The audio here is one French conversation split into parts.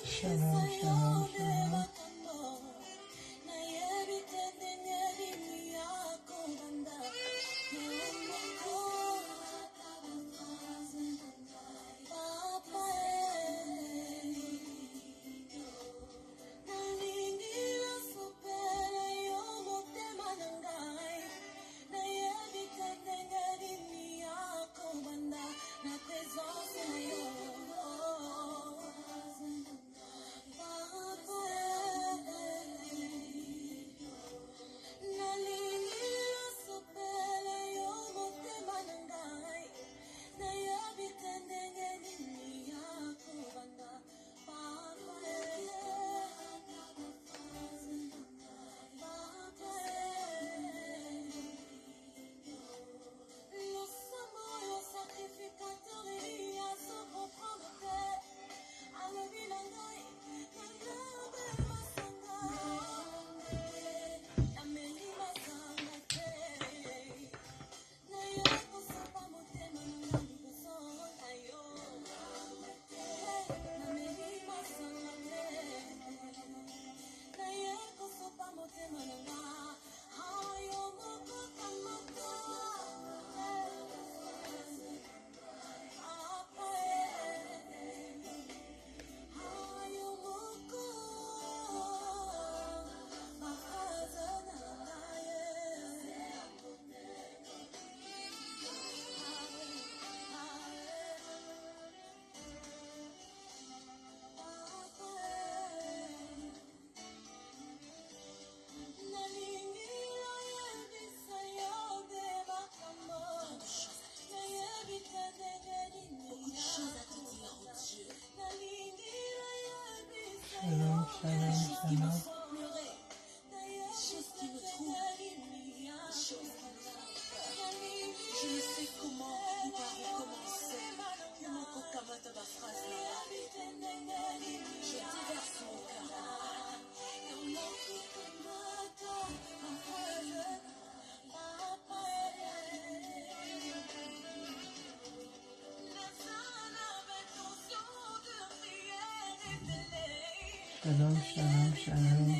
Shalom, shalom, shalom. Shalom, shalom, shalom. Je ne sais comment ou par où commencer. Je déverse mon cœur. Shalom, shalom, shalom.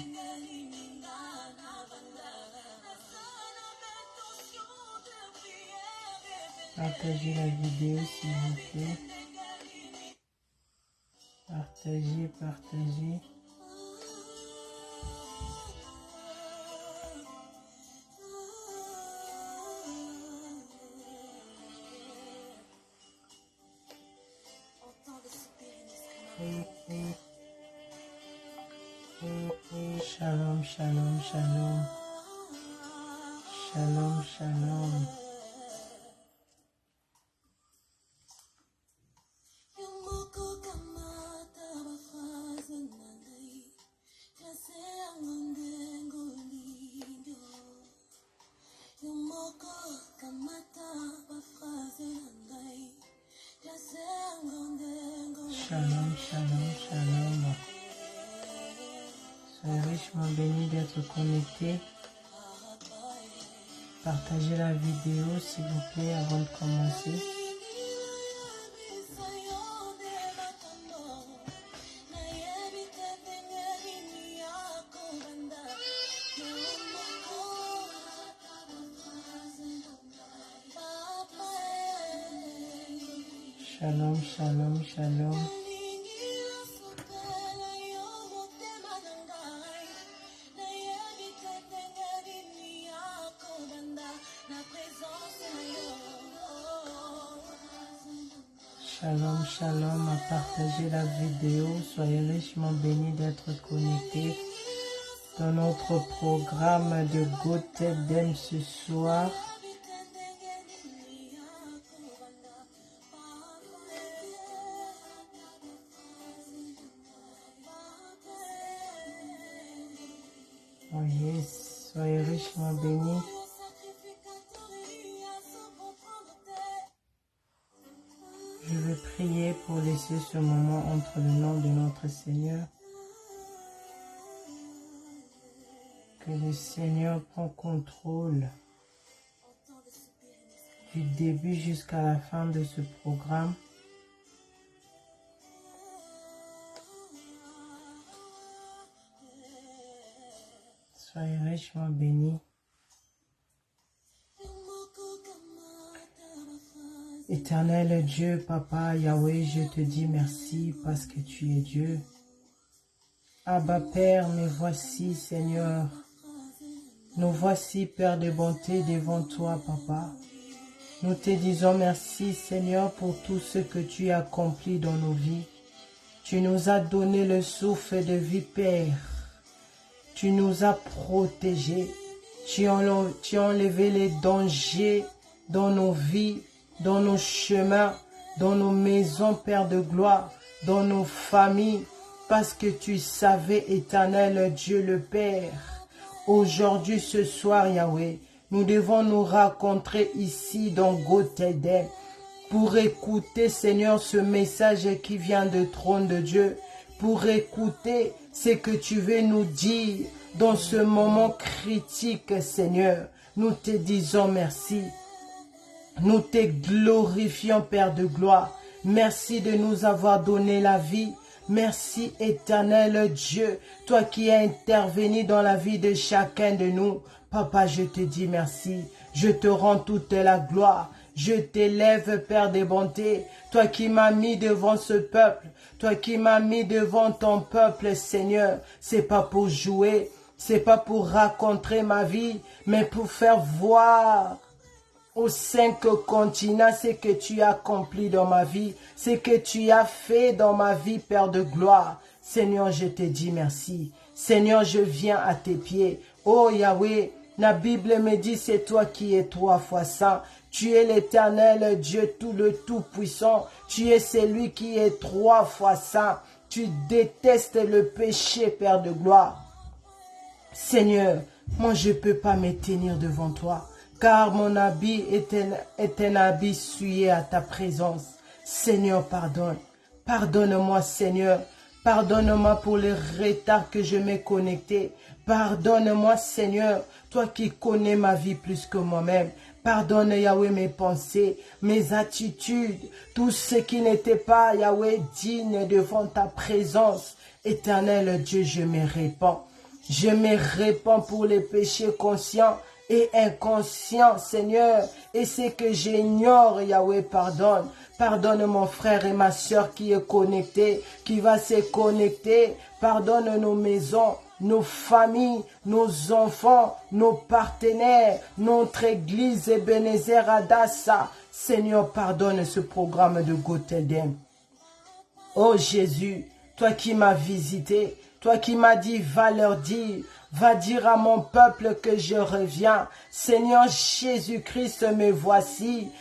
Partagez la vidéo s'il vous plaît. Partagez, partagez. Shalom, shalom, shalom. Shalom, shalom. Shalom, shalom, shalom. Soyez richement bénis d'être connectés. Partagez la vidéo s'il vous plaît avant de commencer. Shalom, shalom, shalom. Shalom, shalom, à partager la vidéo. Soyez richement bénis d'être connectés dans notre programme de GoTedem ce soir. Oh yes, soyez richement bénis. Je veux prier pour laisser ce moment entre le nom de notre Seigneur. Que le Seigneur prend contrôle du début jusqu'à la fin de ce programme. Soyez richement bénis. Éternel Dieu, Papa, Yahweh, je te dis merci parce que tu es Dieu. Abba Père, me voici, Seigneur. Nous voici, Père de bonté, devant toi, Papa. Nous te disons merci, Seigneur, pour tout ce que tu as accompli dans nos vies. Tu nous as donné le souffle de vie, Père. Tu nous as protégés. Tu as enlevé les dangers dans nos vies, dans nos chemins, dans nos maisons, Père de gloire, dans nos familles, parce que tu savais, éternel Dieu le Père. Aujourd'hui, ce soir, Yahweh, nous devons nous rencontrer ici dans Gothedem pour écouter, Seigneur, ce message qui vient du trône de Dieu, pour écouter ce que tu veux nous dire dans ce moment critique, Seigneur. Nous te disons merci. Nous te glorifions, Père de gloire. Merci de nous avoir donné la vie. Merci, éternel Dieu, toi qui as intervenu dans la vie de chacun de nous. Papa, je te dis merci. Je te rends toute la gloire. Je t'élève, Père des bontés, toi qui m'as mis devant ce peuple, toi qui m'as mis devant ton peuple, Seigneur. C'est pas pour jouer, c'est pas pour raconter ma vie, mais pour faire voir aux 5 continents ce que tu as accompli dans ma vie, ce que tu as fait dans ma vie, Père de gloire. Seigneur, je te dis merci. Seigneur, je viens à tes pieds. Oh Yahweh, la Bible me dit c'est toi qui es 3 fois saint. Tu es l'éternel Dieu, tout le tout-puissant. Tu es celui qui est 3 fois saint. Tu détestes le péché, Père de gloire. Seigneur, moi je ne peux pas me tenir devant toi, car mon habit est un habit souillé à ta présence. Seigneur, pardonne. Pardonne-moi, Seigneur. Pardonne-moi pour le retard que je m'ai connecté. Pardonne-moi, Seigneur, toi qui connais ma vie plus que moi-même. Pardonne, Yahweh, mes pensées, mes attitudes, tout ce qui n'était pas, Yahweh, digne devant ta présence. Éternel Dieu, je me répands. Je me répands pour les péchés conscients et inconscients, Seigneur. Et ce que j'ignore, Yahweh, pardonne. Pardonne mon frère et ma soeur qui est connecté, qui va se connecter. Pardonne nos maisons, nos familles, nos enfants, nos partenaires, notre église Ebenezer Adassa. Seigneur, pardonne ce programme de Gothedem. Oh Jésus, toi qui m'as visité, toi qui m'as dit, va leur dire, va dire à mon peuple que je reviens. Seigneur Jésus-Christ, me voici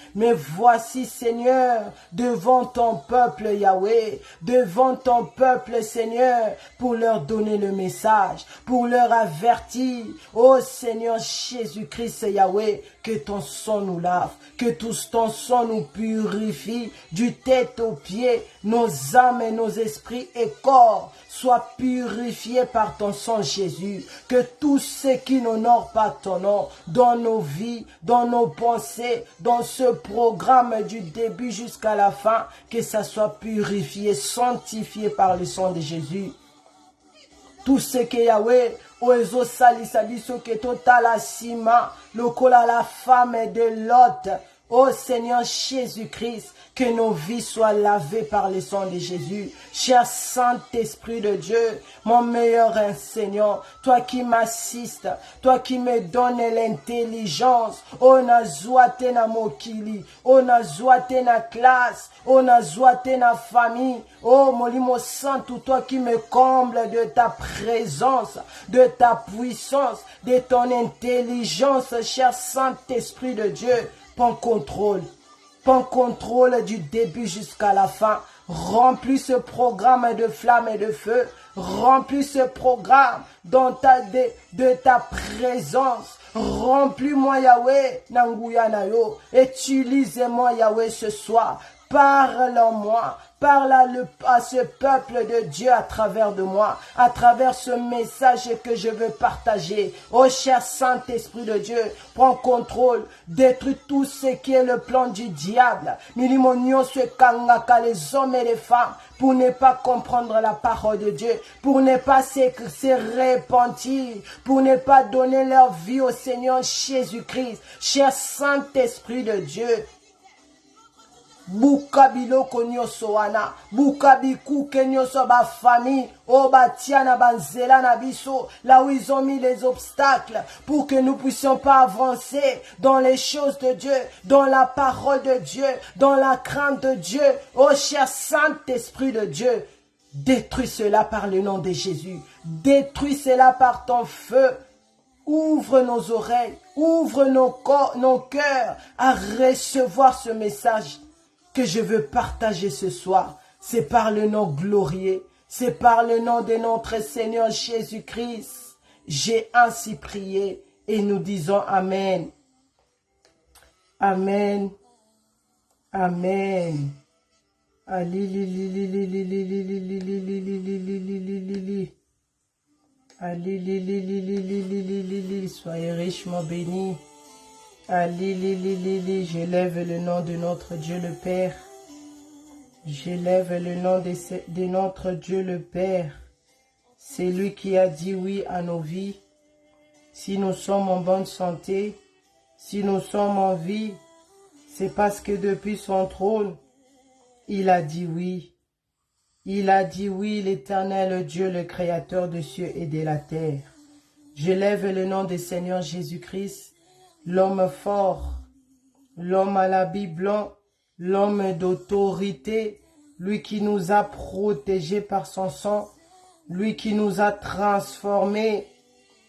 Seigneur, devant ton peuple Yahweh, devant ton peuple Seigneur, pour leur donner le message, pour leur avertir. Oh Seigneur Jésus-Christ Yahweh, que ton sang nous lave, que tout ton sang nous purifie, du tête aux pieds, nos âmes et nos esprits et corps soient purifiés par ton sang Jésus. Que tout ce qui n'honore pas ton nom, dans nos vies, dans nos pensées, dans ce programme du début jusqu'à la fin, que ça soit purifié, sanctifié par le sang de Jésus. Tout ce que Yahweh, oezo salisa biso que totala sima, lokola la femme de Lot. Oh Seigneur Jésus-Christ, que nos vies soient lavées par le sang de Jésus. Cher Saint-Esprit de Dieu, mon meilleur enseignant, toi qui m'assistes, toi qui me donnes l'intelligence. Oh nazouate na mokili, oh nazouate na classe, oh nazouate na famille. Oh Molimo Saint, toi qui me combles de ta présence, de ta puissance, de ton intelligence, cher Saint-Esprit de Dieu. Prends contrôle du début jusqu'à la fin. Remplis ce programme de flammes et de feu. Remplis ce programme de ta présence. Remplis-moi Yahweh, Nanguya Nayo. Utilise-moi Yahweh ce soir. Parle en moi, parle à ce peuple de Dieu à travers de moi, à travers ce message que je veux partager. Oh cher Saint-Esprit de Dieu, prends contrôle, détruis tout ce qui est le plan du diable. Milimonio se kangaka les hommes et les femmes pour ne pas comprendre la parole de Dieu, pour ne pas se repentir, pour ne pas donner leur vie au Seigneur Jésus-Christ. Cher Saint-Esprit de Dieu, Bukabilo konyoso wana, bukabiku kenyoso ba famille, o batiana banzela na biso, là où ils ont mis les obstacles pour que nous puissions pas avancer dans les choses de Dieu, dans la parole de Dieu, dans la crainte de Dieu. Oh cher Saint-Esprit de Dieu, détruis cela par le nom de Jésus, détruis cela par ton feu. Ouvre nos oreilles, ouvre nos cœurs à recevoir ce message que je veux partager ce soir. C'est par le nom glorieux, c'est par le nom de notre Seigneur Jésus-Christ. J'ai ainsi prié et nous disons Amen. Amen. Amen. Soyez richement bénis. Je lève le nom de notre Dieu le Père. Je lève le nom de notre Dieu le Père. C'est lui qui a dit oui à nos vies. Si nous sommes en bonne santé, si nous sommes en vie, c'est parce que depuis son trône, il a dit oui. Il a dit oui, l'Éternel Dieu, le Créateur des cieux et de la terre. Je lève le nom du Seigneur Jésus-Christ, l'homme fort, l'homme à l'habit blanc, l'homme d'autorité, lui qui nous a protégés par son sang, lui qui nous a transformés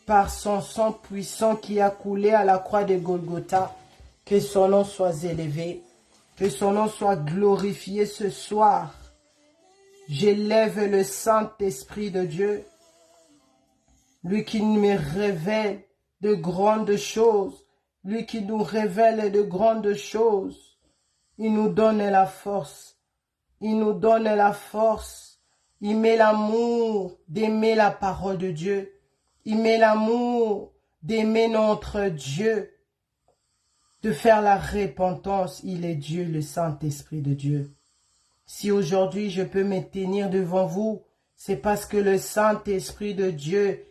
par son sang puissant qui a coulé à la croix de Golgotha. Que son nom soit élevé, que son nom soit glorifié ce soir. J'élève le Saint-Esprit de Dieu, lui qui me révèle de grandes choses, lui qui nous révèle de grandes choses. Il nous donne la force, il nous donne la force, il met l'amour d'aimer la parole de Dieu, il met l'amour d'aimer notre Dieu, de faire la repentance. Il est Dieu, le Saint-Esprit de Dieu. Si aujourd'hui je peux me tenir devant vous, c'est parce que le Saint-Esprit de Dieu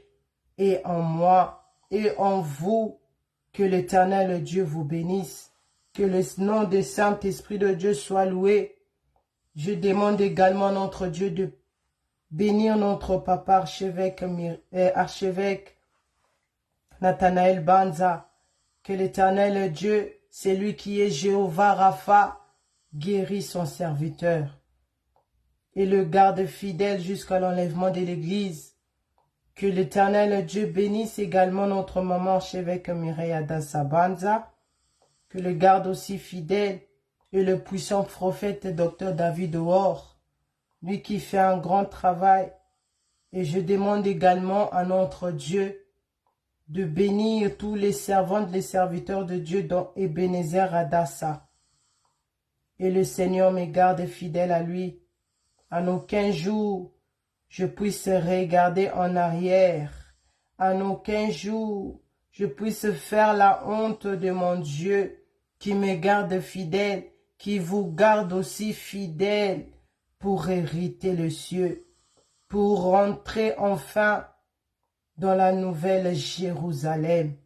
est en moi et en vous. Que l'Éternel Dieu vous bénisse. Que le nom du Saint-Esprit de Dieu soit loué. Je demande également à notre Dieu de bénir notre papa archevêque Nathanaël Banza. Que l'Éternel Dieu, c'est lui qui est Jéhovah Rapha, guérit son serviteur et le garde fidèle jusqu'à l'enlèvement de l'Église. Que l'Éternel Dieu bénisse également notre maman archevêque Mireille Adassa Banza, que le garde aussi fidèle et le puissant prophète Dr David O'Or, lui qui fait un grand travail. Et je demande également à notre Dieu de bénir tous les servantes, les serviteurs de Dieu dont Ebenezer Adassa. Et le Seigneur me garde fidèle à lui. En aucun jour je puisse regarder en arrière. En aucun jour je puisse faire la honte de mon Dieu qui me garde fidèle, qui vous garde aussi fidèle pour hériter le ciel, pour rentrer enfin dans la nouvelle Jérusalem.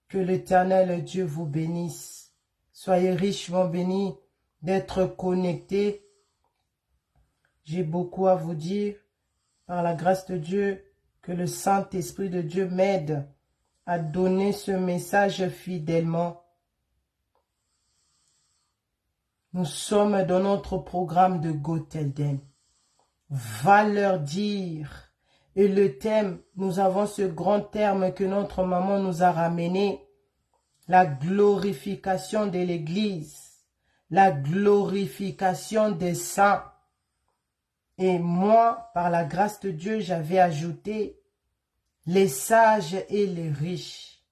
Que l'Éternel Dieu vous bénisse. Soyez richement bénis d'être connectés. J'ai beaucoup à vous dire. Par la grâce de Dieu, que le Saint-Esprit de Dieu m'aide à donner ce message fidèlement. Nous sommes dans notre programme de Gotelden. Va leur dire. Et le thème, nous avons ce grand terme que notre maman nous a ramené. La glorification de l'Église. La glorification des saints. Et moi, par la grâce de Dieu, j'avais ajouté les sages et les riches.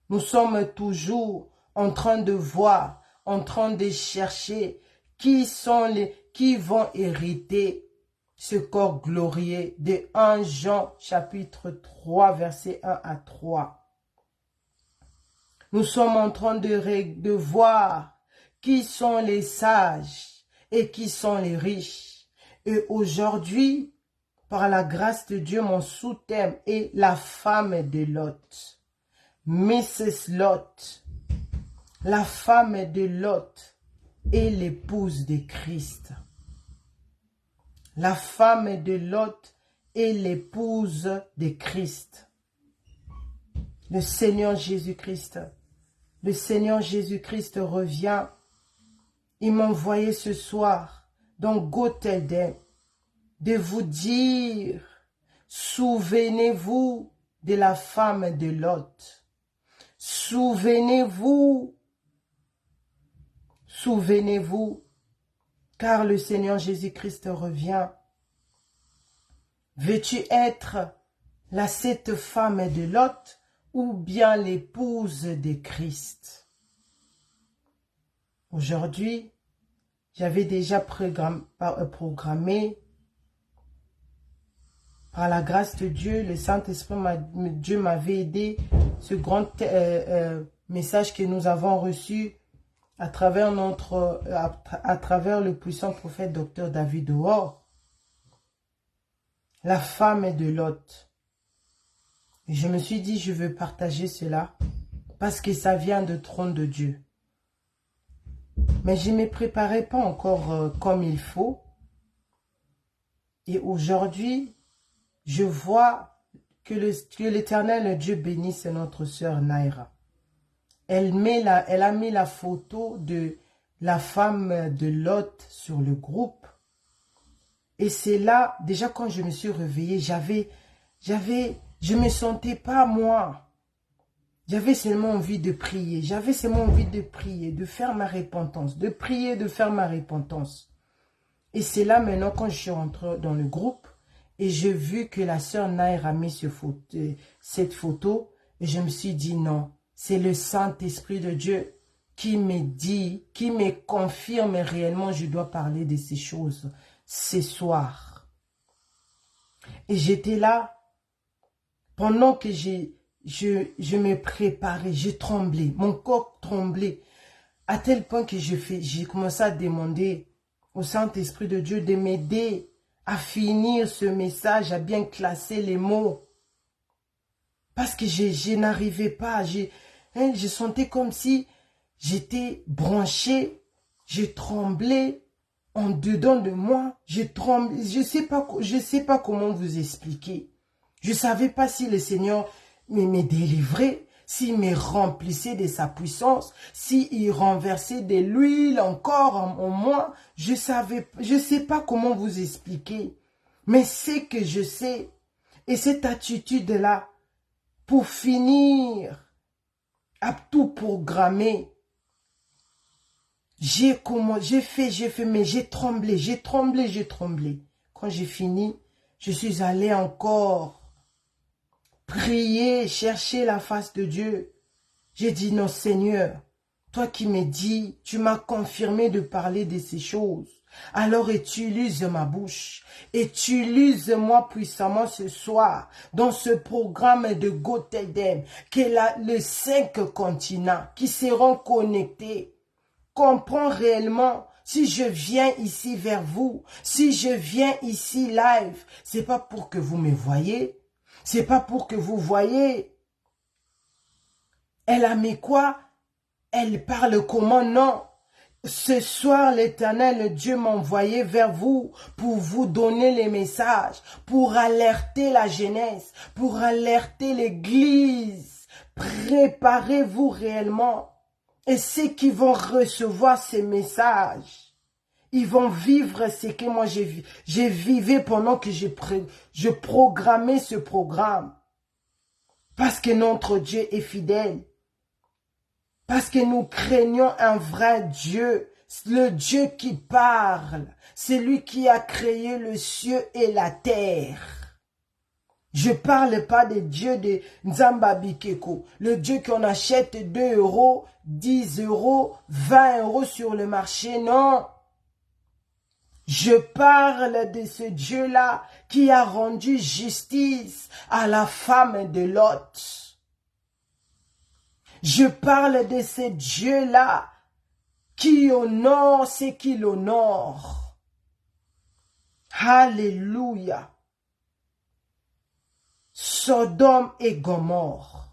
Nous sommes toujours en train de voir, en train de chercher qui vont hériter ce corps glorieux de 1 Jean chapitre 3 verset 1 à 3. Nous sommes en train de voir qui sont les sages et qui sont les riches. Et aujourd'hui, par la grâce de Dieu, mon sous-thème est la femme de Lot. Mrs. Lot. La femme de Lot est l'épouse de Christ. La femme de Lot est l'épouse de Christ. Le Seigneur Jésus-Christ. Le Seigneur Jésus-Christ revient. Il m'a envoyé ce soir dans Gothel de vous dire, souvenez-vous de la femme de Lot. Souvenez-vous, car le Seigneur Jésus-Christ revient. Veux-tu être cette femme de Lot ou bien l'épouse de Christ? Aujourd'hui, j'avais déjà programmé, par la grâce de Dieu, le Saint-Esprit, Dieu m'avait aidé, ce grand message que nous avons reçu à travers le puissant prophète Dr David O'Or, la femme de Lot. Et je me suis dit, je veux partager cela parce que ça vient du trône de Dieu. Mais je ne me préparais pas encore comme il faut. Et aujourd'hui, je vois que l'Éternel Dieu bénisse notre sœur Naira. Elle a mis la photo de la femme de Lot sur le groupe. Et c'est là, déjà quand je me suis réveillée, je me sentais pas moi. J'avais seulement envie de prier. J'avais seulement envie de prier, de faire ma repentance, de prier, de faire ma repentance. Et c'est là maintenant quand je suis rentrée dans le groupe et j'ai vu que la sœur Naira a mis cette photo et je me suis dit non, c'est le Saint-Esprit de Dieu qui me dit, qui me confirme réellement je dois parler de ces choses ce soir. Et j'étais là pendant que je me préparais, j'ai tremblé, mon corps tremblait, à tel point que j'ai commencé à demander au Saint-Esprit de Dieu de m'aider à finir ce message, à bien classer les mots. Parce que je n'arrivais pas, je sentais comme si j'étais branché, je tremblais en dedans de moi, je tremblais, je sais pas comment vous expliquer. Je ne savais pas si le Seigneur me délivrait, s'il me remplissait de sa puissance, s'il renversait de l'huile encore en moi. Je sais pas comment vous expliquer. Mais c'est que je sais. Et cette attitude-là, pour finir, à tout programmer, j'ai fait, mais j'ai tremblé. Quand j'ai fini, je suis allée encore prier, chercher la face de Dieu. J'ai dit non Seigneur, toi qui me dis, tu m'as confirmé de parler de ces choses. Alors utilise ma bouche, utilise-moi puissamment ce soir dans ce programme de Gothel, que les 5 continents qui seront connectés. Comprends réellement, si je viens ici vers vous, si je viens ici live, c'est pas pour que vous me voyez, c'est pas pour que vous voyez. Elle a mis quoi? Elle parle comment? Non. Ce soir, l'Éternel Dieu m'a envoyé vers vous pour vous donner les messages, pour alerter la jeunesse, pour alerter l'Église. Préparez-vous réellement. Et ceux qui vont recevoir ces messages, ils vont vivre ce que moi j'ai vécu pendant que je programmais ce programme. Parce que notre Dieu est fidèle. Parce que nous craignons un vrai Dieu, le Dieu qui parle, c'est lui qui a créé le ciel et la terre. Je parle pas de Dieu de Nzambabikeko, le Dieu qu'on achète 2 €, 10 €, 20 € sur le marché, non. Je parle de ce Dieu-là qui a rendu justice à la femme de Lot. Je parle de ce Dieu-là qui honore ce qu'il honore. Alléluia. Sodome et Gomorrhe.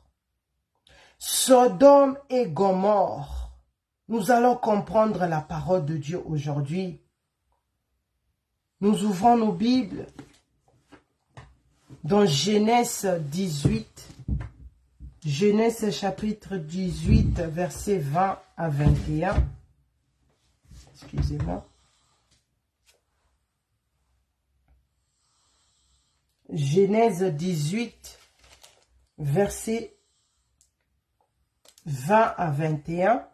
Sodome et Gomorrhe. Nous allons comprendre la parole de Dieu aujourd'hui. Nous ouvrons nos Bibles dans Genèse 18. Genèse chapitre 18, versets 20 à 21. Excusez-moi. Genèse 18, versets 20 à 21.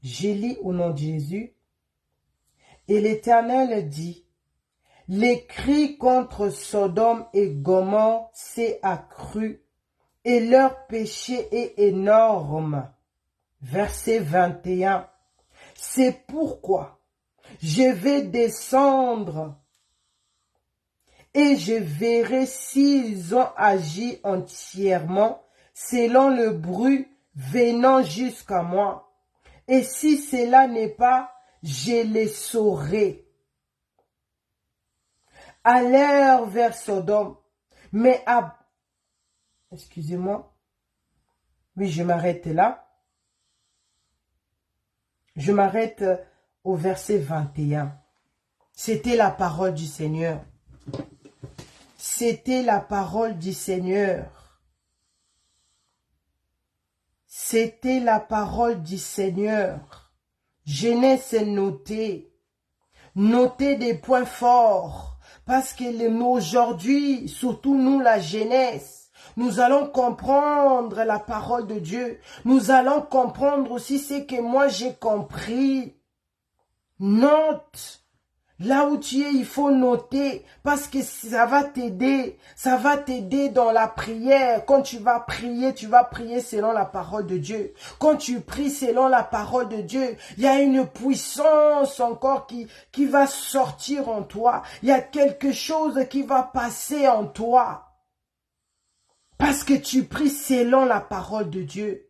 Je lis au nom de Jésus. Et l'Éternel dit, les cris contre Sodome et Gomorrhe s'est accru, et leur péché est énorme. Verset 21. C'est pourquoi je vais descendre et je verrai s'ils ont agi entièrement selon le bruit venant jusqu'à moi. Et si cela n'est pas, je les saurai. Allèrent vers Sodome, mais excusez-moi. Oui, je m'arrête là. Je m'arrête au verset 21. C'était la parole du Seigneur. C'était la parole du Seigneur. C'était la parole du Seigneur. Jeunesse notée. Notez des points forts. Parce que aujourd'hui, surtout nous, la jeunesse, nous allons comprendre la parole de Dieu. Nous allons comprendre aussi ce que moi j'ai compris. Note. Là où tu es, il faut noter parce que ça va t'aider. Ça va t'aider dans la prière. Quand tu vas prier selon la parole de Dieu. Quand tu pries selon la parole de Dieu, il y a une puissance encore qui va sortir en toi. Il y a quelque chose qui va passer en toi. Parce que tu pries selon la parole de Dieu.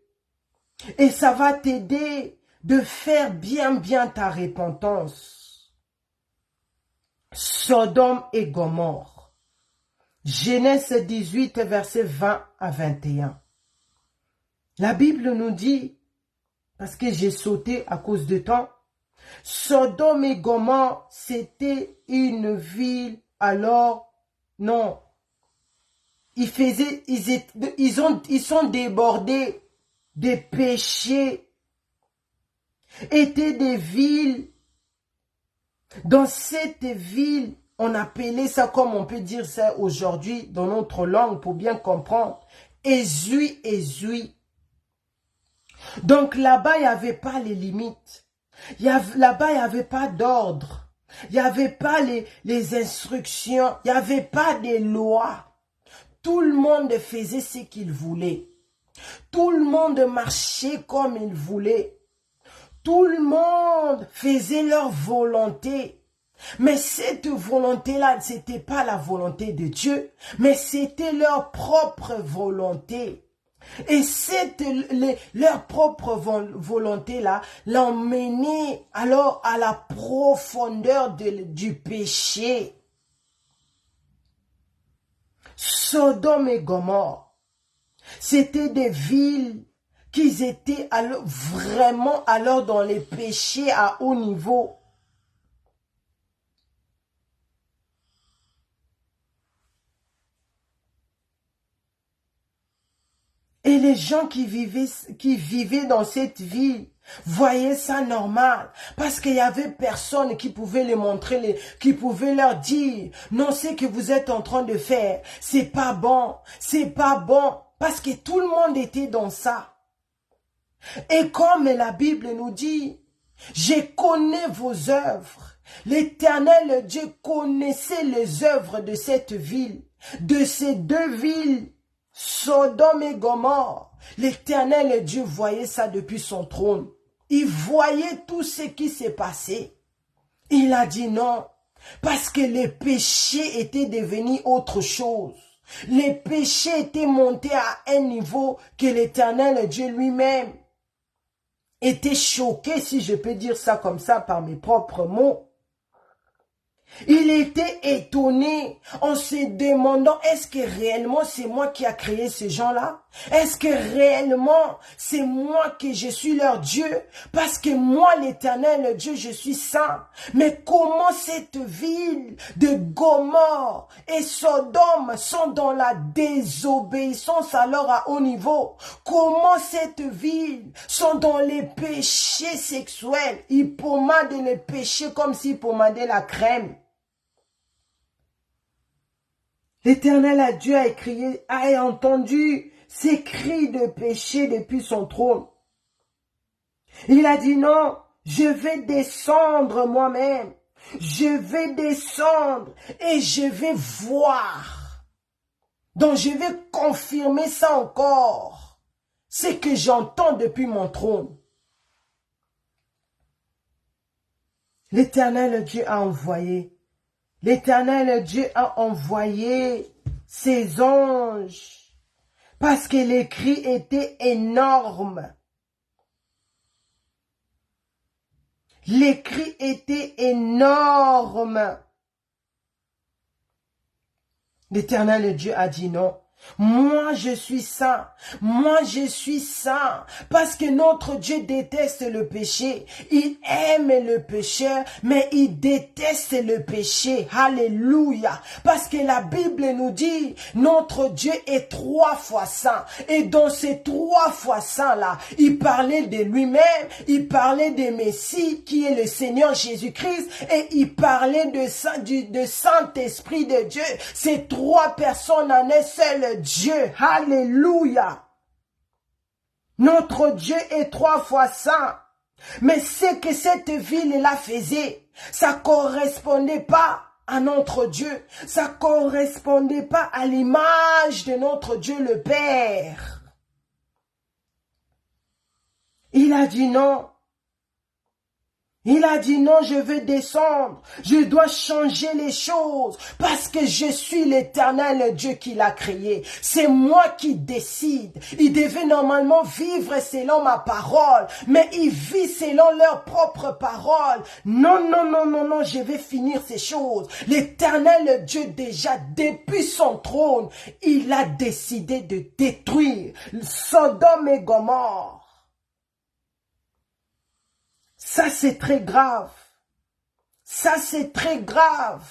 Et ça va t'aider de faire bien ta repentance. Sodome et Gomorrhe. Genèse 18, versets 20 à 21. La Bible nous dit, parce que j'ai sauté à cause de temps, Sodome et Gomorrhe, c'était une ville alors, non, ils sont débordés des péchés, étaient des villes. Dans cette ville, on appelait ça comme on peut dire ça aujourd'hui dans notre langue pour bien comprendre. Ezui. Donc là-bas, il n'y avait pas les limites. Là-bas, il n'y avait pas d'ordre. Il n'y avait pas les instructions. Il n'y avait pas de lois. Tout le monde faisait ce qu'il voulait. Tout le monde marchait comme il voulait. Tout le monde faisait leur volonté. Mais cette volonté-là, ce n'était pas la volonté de Dieu, mais c'était leur propre volonté. Et leur propre volonté-là l'emmenait alors à la profondeur du péché. Sodome et Gomorrhe, c'était des villes qui étaient alors vraiment alors dans les péchés à haut niveau. Et les gens qui vivaient dans cette ville voyaient ça normal. Parce qu'il y avait personne qui pouvait les montrer, qui pouvait leur dire, non, ce que vous êtes en train de faire, c'est pas bon, c'est pas bon. Parce que tout le monde était dans ça. Et comme la Bible nous dit, je connais vos œuvres. L'Éternel Dieu connaissait les œuvres de cette ville, de ces deux villes, Sodome et Gomorrhe. L'Éternel Dieu voyait ça depuis son trône. Il voyait tout ce qui s'est passé. Il a dit non, parce que les péchés étaient devenus autre chose. Les péchés étaient montés à un niveau que l'Éternel Dieu lui-même était choqué, si je peux dire ça comme ça par mes propres mots. Il était étonné en se demandant, est-ce que réellement c'est moi qui a créé ces gens-là? Est-ce que réellement c'est moi que je suis leur Dieu? Parce que moi, l'Éternel Dieu, je suis saint. Mais comment cette ville de Gomorrhe et Sodome sont dans la désobéissance alors à haut niveau? Comment cette ville sont dans les péchés sexuels? Ils pommadent les péchés comme s'ils pommadaient la crème. L'Éternel Dieu a entendu ces cris de péché depuis son trône. Il a dit non, je vais descendre moi-même. Je vais descendre et je vais voir. Donc je vais confirmer ça encore. Ce que j'entends depuis mon trône. L'Éternel Dieu a envoyé. L'Éternel Dieu a envoyé ses anges parce que les cris étaient énormes. Les cris étaient énormes. L'Éternel Dieu a dit non. Moi, je suis saint. Moi, je suis saint. Parce que notre Dieu déteste le péché. Il aime le pécheur, mais il déteste le péché. Alléluia. Parce que la Bible nous dit, notre Dieu est 3 fois saint. Et dans ces 3 fois saints-là, il parlait de lui-même, il parlait de Messie, qui est le Seigneur Jésus-Christ, et il parlait de Saint-Esprit de Dieu. Ces 3 personnes en un seul Dieu. Alléluia. Notre Dieu est 3 fois saint. Mais ce que cette ville-là faisait, ça correspondait pas à notre Dieu. Ça correspondait pas à l'image de notre Dieu le Père. Il a dit non. Il a dit non, je veux descendre, je dois changer les choses parce que je suis l'Éternel Dieu qui l'a créé. C'est moi qui décide. Il devait normalement vivre selon ma parole, mais il vit selon leur propre parole. Non, non, non, non, non, je vais finir ces choses. L'Éternel Dieu déjà, depuis son trône, il a décidé de détruire Sodome et Gomorrhe. Ça, c'est très grave. Ça, c'est très grave.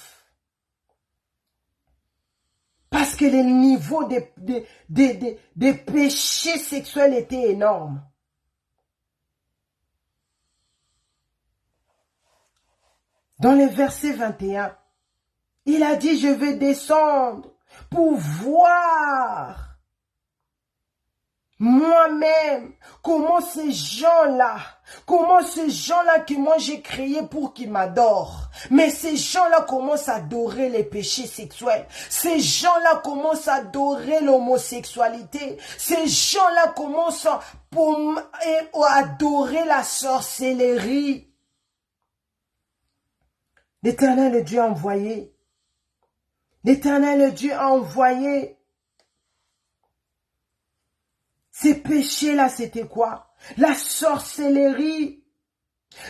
Parce que le niveau des péchés sexuels était énorme. Dans le verset 21, il a dit, je vais descendre pour voir moi-même, comment ces gens-là que moi j'ai créé pour qu'ils m'adorent, mais ces gens-là commencent à adorer les péchés sexuels, ces gens-là commencent à adorer l'homosexualité, ces gens-là commencent à adorer la sorcellerie. L'Éternel Dieu a envoyé. L'Éternel Dieu a envoyé. Ces péchés-là, c'était quoi? La sorcellerie,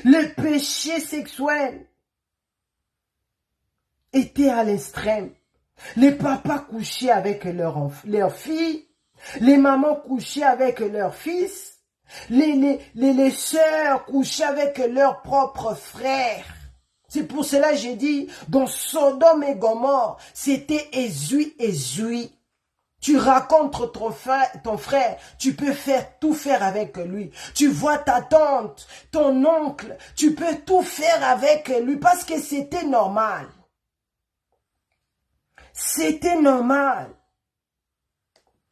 le péché sexuel était à l'extrême. Les papas couchaient avec leurs filles, les mamans couchaient avec leurs fils, les sœurs couchaient avec leurs propres frères. C'est pour cela que j'ai dit, dans Sodome et Gomorrhe, c'était ezui. Tu rencontres ton frère, tu peux tout faire avec lui. Tu vois ta tante, ton oncle, tu peux tout faire avec lui parce que c'était normal. C'était normal.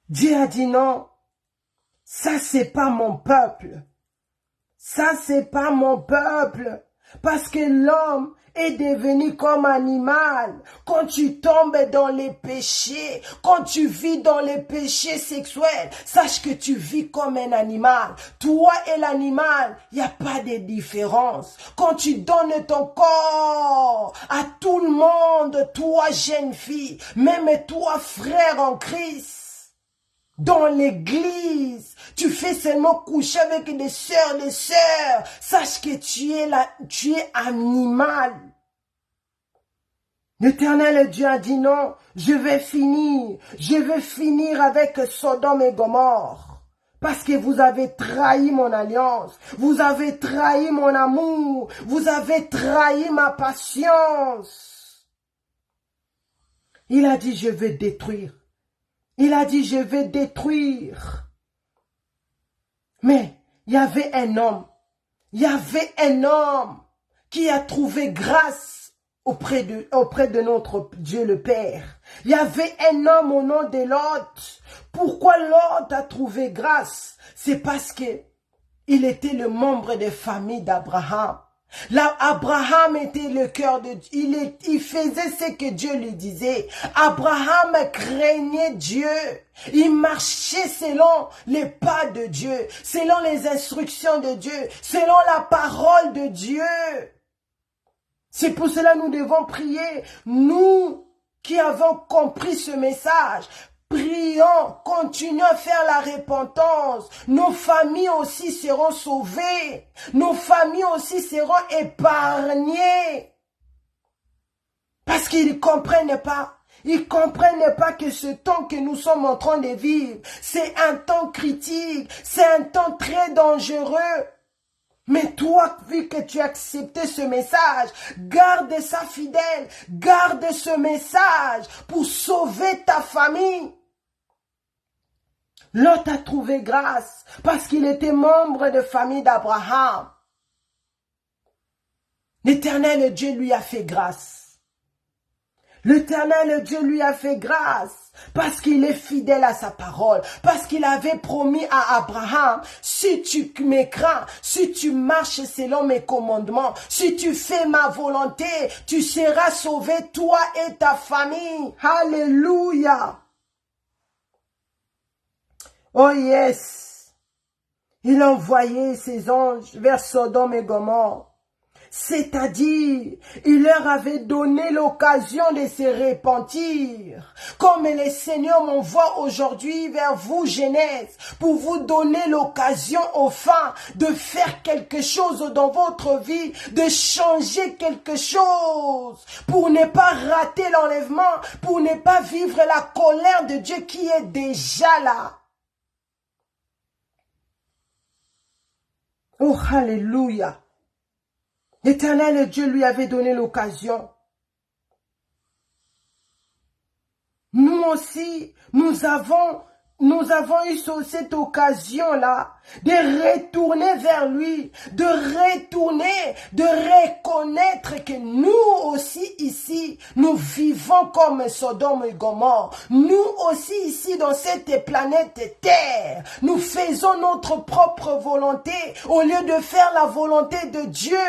Dieu a dit non, ça c'est pas mon peuple. Ça c'est pas mon peuple. Parce que l'homme est devenu comme animal. Quand tu tombes dans les péchés, quand tu vis dans les péchés sexuels, sache que tu vis comme un animal. Toi et l'animal, il n'y a pas de différence. Quand tu donnes ton corps à tout le monde, toi jeune fille, même toi frère en Christ, dans l'église, tu fais seulement coucher avec des sœurs, sache que tu es animal. L'Éternel Dieu a dit non, je vais finir avec Sodome et Gomorrhe. Parce que vous avez trahi mon alliance, vous avez trahi mon amour, vous avez trahi ma patience. Il a dit je vais détruire. Il a dit, je vais détruire. Mais il y avait un homme qui a trouvé grâce auprès de notre Dieu le Père. Il y avait un homme au nom de Lot. Pourquoi Lot a trouvé grâce? C'est parce que il était le membre de famille d'Abraham. Là, Abraham était le cœur de Dieu. Il faisait ce que Dieu lui disait. Abraham craignait Dieu. Il marchait selon les pas de Dieu, selon les instructions de Dieu, selon la parole de Dieu. C'est pour cela que nous devons prier. Nous qui avons compris ce message, prions, continuons à faire la repentance. Nos familles aussi seront sauvées. Nos familles aussi seront épargnées. Parce qu'ils ne comprennent pas. Ils ne comprennent pas que ce temps que nous sommes en train de vivre, c'est un temps critique. C'est un temps très dangereux. Mais toi, vu que tu as accepté ce message, garde ça fidèle, garde ce message pour sauver ta famille. Lot a trouvé grâce parce qu'il était membre de famille d'Abraham. L'Éternel Dieu lui a fait grâce. L'Éternel Dieu lui a fait grâce parce qu'il est fidèle à sa parole, parce qu'il avait promis à Abraham, si tu me crains, si tu marches selon mes commandements, si tu fais ma volonté, tu seras sauvé, toi et ta famille. Alléluia. Oh yes. Il a envoyé ses anges vers Sodome et Gomorrhe. C'est-à-dire, il leur avait donné l'occasion de se repentir. Comme le Seigneur m'envoie aujourd'hui vers vous, jeunesse, pour vous donner l'occasion, enfin, de faire quelque chose dans votre vie, de changer quelque chose, pour ne pas rater l'enlèvement, pour ne pas vivre la colère de Dieu qui est déjà là. Oh, alléluia. L'Éternel Dieu lui avait donné l'occasion. Nous aussi, nous avons eu cette occasion-là de retourner vers lui, de reconnaître que nous aussi ici, nous vivons comme Sodome et Gomorrhe. Nous aussi ici dans cette planète Terre, nous faisons notre propre volonté au lieu de faire la volonté de Dieu.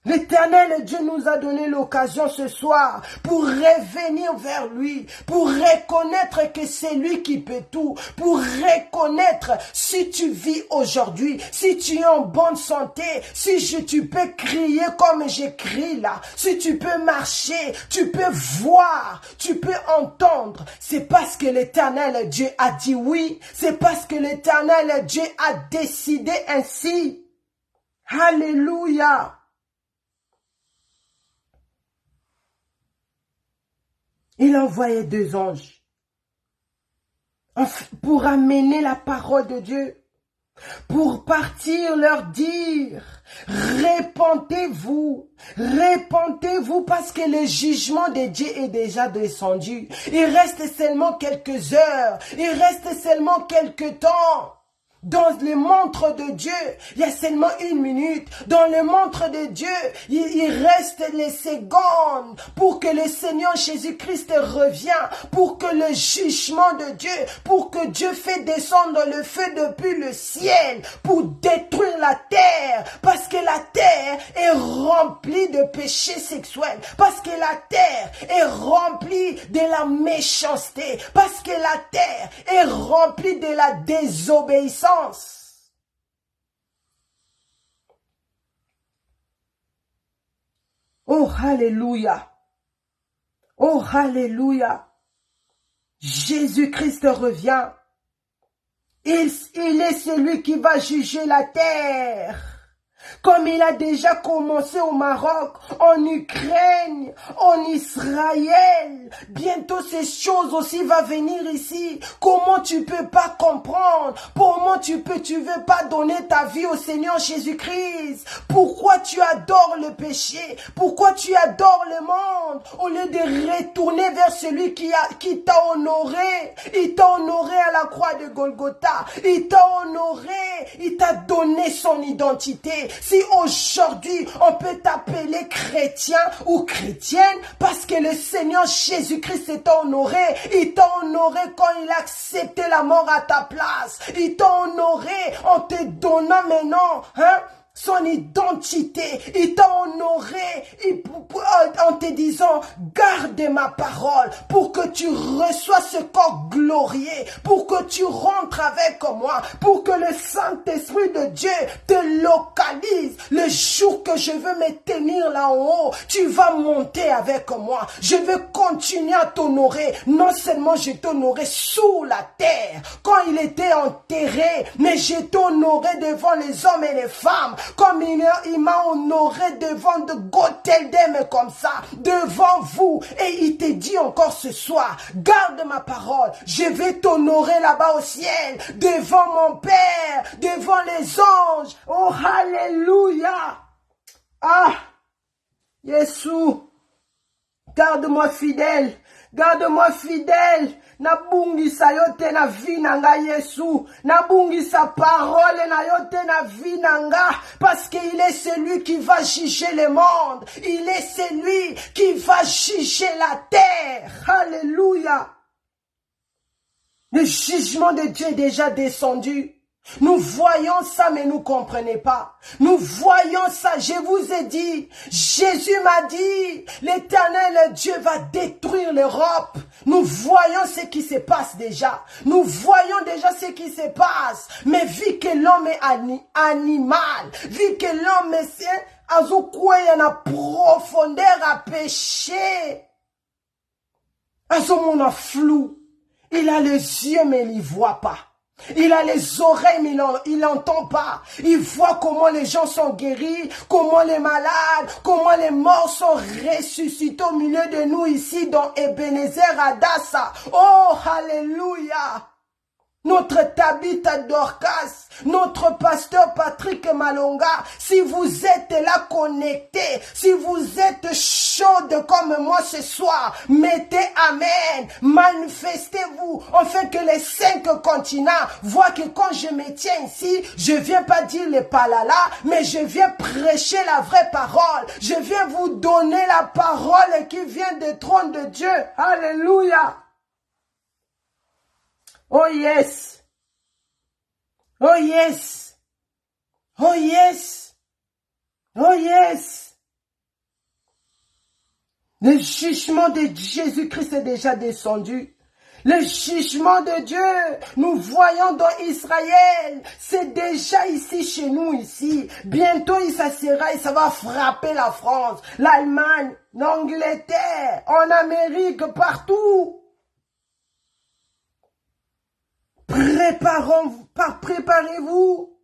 L'Éternel Dieu nous a donné l'occasion ce soir pour revenir vers lui, pour reconnaître que c'est lui qui peut tout, pour reconnaître si tu vis aujourd'hui, si tu es en bonne santé, si tu peux crier comme j'ai crié là, si tu peux marcher, tu peux voir, tu peux entendre. C'est parce que l'Éternel Dieu a dit oui, c'est parce que l'Éternel Dieu a décidé ainsi. Alléluia. Il envoyait 2 anges pour amener la parole de Dieu, pour partir leur dire, repentez-vous parce que le jugement de Dieu est déjà descendu. Il reste seulement quelques heures, il reste seulement quelques temps dans le montre de Dieu, il y a seulement 1 minute. Dans le montre de Dieu, il reste les secondes pour que le Seigneur Jésus-Christ revienne, pour que le jugement de Dieu, pour que Dieu fait descendre le feu depuis le ciel, pour détruire la terre, parce que la terre est remplie de péchés sexuels, parce que la terre est remplie de la méchanceté, parce que la terre est remplie de la désobéissance. Oh, alléluia. Oh, alléluia. Jésus-Christ revient. Il est celui qui va juger la terre. Comme il a déjà commencé au Maroc, en Ukraine, en Israël. Bientôt ces choses aussi vont venir ici. Comment tu peux pas comprendre? Comment tu veux pas donner ta vie au Seigneur Jésus-Christ? Pourquoi tu adores le péché? Pourquoi tu adores le monde? Au lieu de retourner vers celui qui t'a honoré. Il t'a honoré à la croix de Golgotha. Il t'a honoré. Il t'a donné son identité. Si aujourd'hui on peut t'appeler chrétien ou chrétienne parce que le Seigneur Jésus-Christ t'a honoré. Il t'a honoré quand il a accepté la mort à ta place. Il t'a honoré en te donnant maintenant, son identité. Il t'a honoré en te disant, garde ma parole pour que tu reçois ce corps glorieux, pour que tu rentres avec moi, pour que le Saint-Esprit de Dieu te localise. Le jour que je veux me tenir là en haut, tu vas monter avec moi. Je veux continuer à t'honorer. Non seulement je t'honorais sous la terre, quand il était enterré, mais je t'honorais devant les hommes et les femmes, comme il m'a honoré devant de Goteldem comme ça, devant vous. Et il te dit encore ce soir, garde ma parole, je vais t'honorer là-bas au ciel, devant mon Père, devant les anges. Oh, alléluia. Ah, Jésus, garde-moi fidèle, garde-moi fidèle. Nabungisa yote na vie nanga Yesu. Nabungisa parole na yote na vie nanga. Parce qu'il est celui qui va juger le monde. Il est celui qui va juger la terre. Alléluia. Le jugement de Dieu est déjà descendu. Nous voyons ça, mais nous ne comprenons pas. Nous voyons ça, je vous ai dit. Jésus m'a dit, l'Éternel Dieu va détruire l'Europe. Nous voyons ce qui se passe déjà. Nous voyons déjà ce qui se passe. Mais vu que l'homme est animal, vu que l'homme est a na profondeur à pécher, mon flou. Il a les yeux, mais il ne voit pas. Il a les oreilles, mais il n'entend pas. Il voit comment les gens sont guéris, comment les malades, comment les morts sont ressuscités au milieu de nous ici dans Ebenezer Adassa. Oh, alléluia! Notre Tabitha Dorcas, notre pasteur Patrick Malonga, si vous êtes là connectés, si vous êtes chaudes comme moi ce soir, mettez Amen, manifestez-vous, afin que les 5 continents voient que quand je me tiens ici, je viens pas dire les palala, mais je viens prêcher la vraie parole, je viens vous donner la parole qui vient du trône de Dieu. Alléluia! Oh yes! Oh yes! Oh yes! Oh yes! Le jugement de Jésus-Christ est déjà descendu. Le jugement de Dieu, nous voyons dans Israël, c'est déjà ici chez nous ici. Bientôt il s'assera et ça va frapper la France, l'Allemagne, l'Angleterre, en Amérique, partout. Préparez-vous.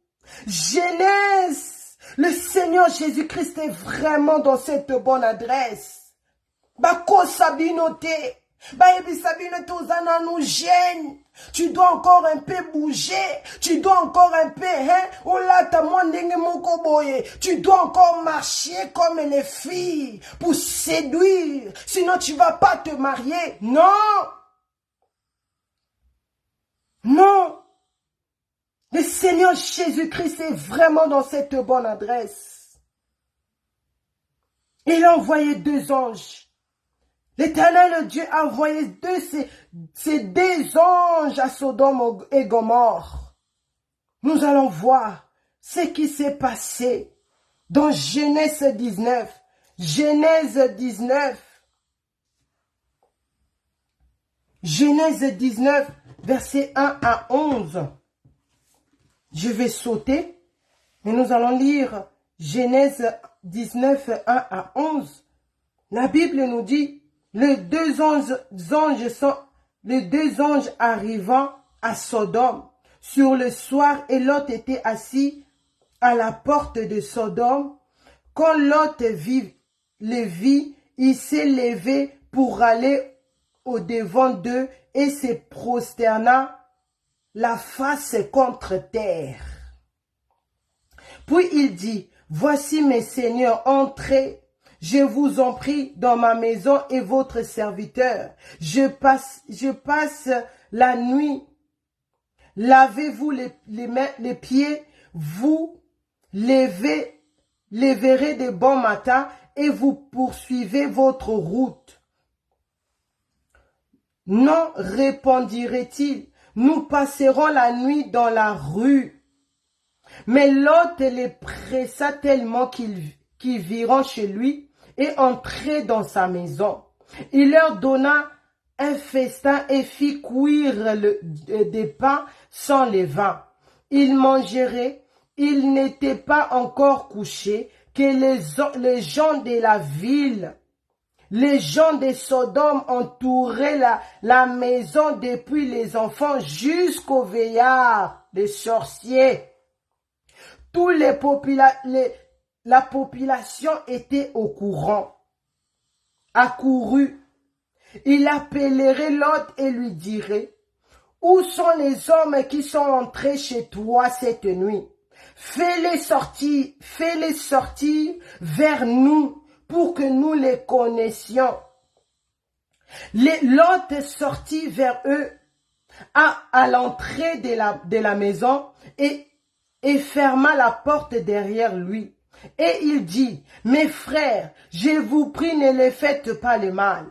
Genèse. Le Seigneur Jésus-Christ est vraiment dans cette bonne adresse. Bako sabinote. Baebi sabinote ozana nous gêne. Tu dois encore un peu bouger. Tu dois encore un peu, tu dois encore marcher comme les filles pour séduire. Sinon tu vas pas te marier. Non. Non. Le Seigneur Jésus-Christ est vraiment dans cette bonne adresse. Il a envoyé 2 anges. L'Éternel Dieu a envoyé ces 2 anges à Sodome et Gomorrhe. Nous allons voir ce qui s'est passé dans Genèse 19. Genèse 19. Genèse 19, versets 1 à 11. Je vais sauter et nous allons lire Genèse 19, 1 à 11. La Bible nous dit, les deux anges arrivant à Sodome sur le soir, et Lot était assis à la porte de Sodome. Quand Lot les vit, il s'est levé pour aller au-devant d'eux et se prosterna la face contre terre. Puis il dit, voici mes seigneurs, entrez, je vous en prie, dans ma maison et votre serviteur. Je passe la nuit. Lavez-vous les pieds, vous lèverez de bon matin et vous poursuivez votre route. Non, répondirait-il, nous passerons la nuit dans la rue. Mais Lot les pressa tellement qu'ils virent chez lui et entraient dans sa maison. Il leur donna un festin et fit cuire des pains sans levain. Ils mangeraient, ils n'étaient pas encore couchés, que les gens de la ville, les gens de Sodome entouraient la maison depuis les enfants jusqu'aux veillards, les sorciers. La population était au courant, accourue. Il appellerait Lot et lui dirait, où sont les hommes qui sont entrés chez toi cette nuit? Fais-les sortir vers nous pour que nous les connaissions. Lot sortit vers eux à l'entrée de la maison et ferma la porte derrière lui. Et il dit, mes frères, je vous prie, ne les faites pas le mal.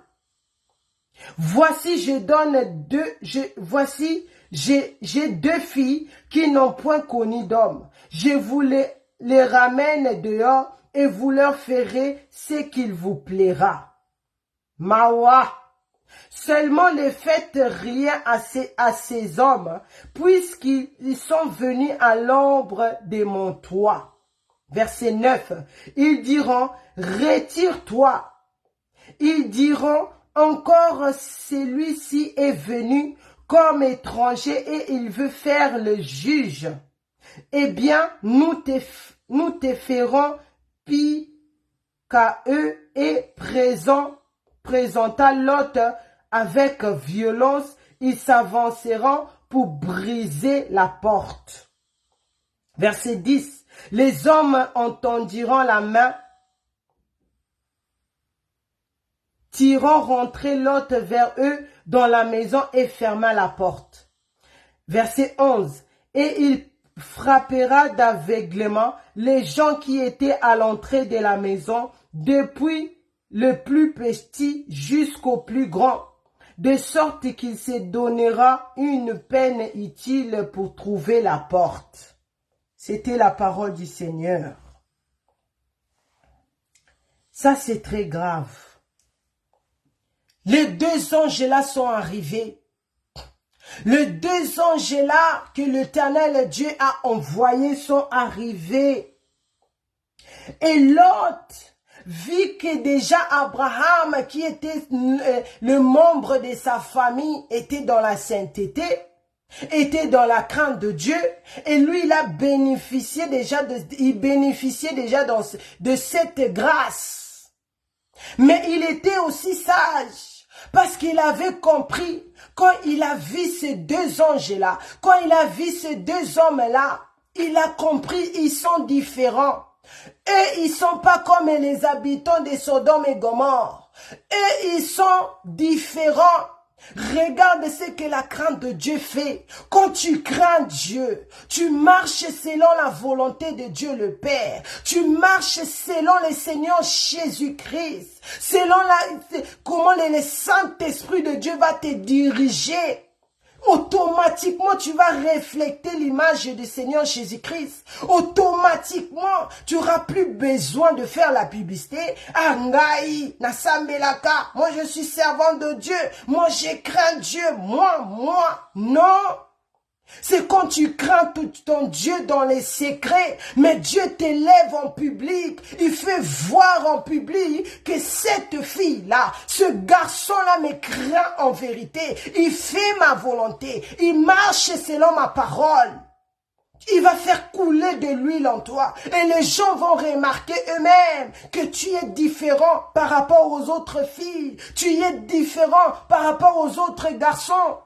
Voici, j'ai 2 filles qui n'ont point connu d'homme. Je vous les ramène dehors et vous leur ferez ce qu'il vous plaira. Mawa, seulement ne faites rien à ces hommes, puisqu'ils sont venus à l'ombre de mon toit. Verset 9, ils diront, retire-toi. Ils diront, encore celui-ci est venu comme étranger et il veut faire le juge. Eh bien, nous te ferons pis qu'à eux, et présenta Lot avec violence, ils s'avanceront pour briser la porte. Verset 10. Les hommes entendiront la main, tirant rentrer Lot vers eux dans la maison et ferma la porte. Verset 11. Et il frappera d'aveuglement les gens qui étaient à l'entrée de la maison, depuis le plus petit jusqu'au plus grand, de sorte qu'il se donnera une peine utile pour trouver la porte. C'était la parole du Seigneur. Ça, c'est très grave. Les 2 anges-là sont arrivés. Les 2 anges-là que l'Éternel Dieu a envoyés sont arrivés. Et Lot vit que déjà Abraham, qui était le membre de sa famille, était dans la sainteté, était dans la crainte de Dieu, et lui, il bénéficiait déjà de cette grâce. Mais il était aussi sage, parce qu'il avait compris, quand il a vu ces 2 anges-là, quand il a vu ces 2 hommes-là, il a compris, ils sont différents. Eux, ils sont pas comme les habitants de Sodome et Gomorrhe. Eux, ils sont différents. Regarde ce que la crainte de Dieu fait. Quand tu crains Dieu, tu marches selon la volonté de Dieu le Père. Tu marches selon le Seigneur Jésus-Christ. Selon comment le Saint-Esprit de Dieu va te diriger. Automatiquement, tu vas refléter l'image du Seigneur Jésus-Christ. Automatiquement, tu n'auras plus besoin de faire la publicité. Angaï, Nasambelaka, moi je suis servant de Dieu. Moi je crains Dieu. Moi. Non. C'est quand tu crains tout ton Dieu dans les secrets, mais Dieu t'élève en public. Il fait voir en public que cette fille-là, ce garçon-là me craint en vérité. Il fait ma volonté. Il marche selon ma parole. Il va faire couler de l'huile en toi. Et les gens vont remarquer eux-mêmes que tu es différent par rapport aux autres filles. Tu es différent par rapport aux autres garçons.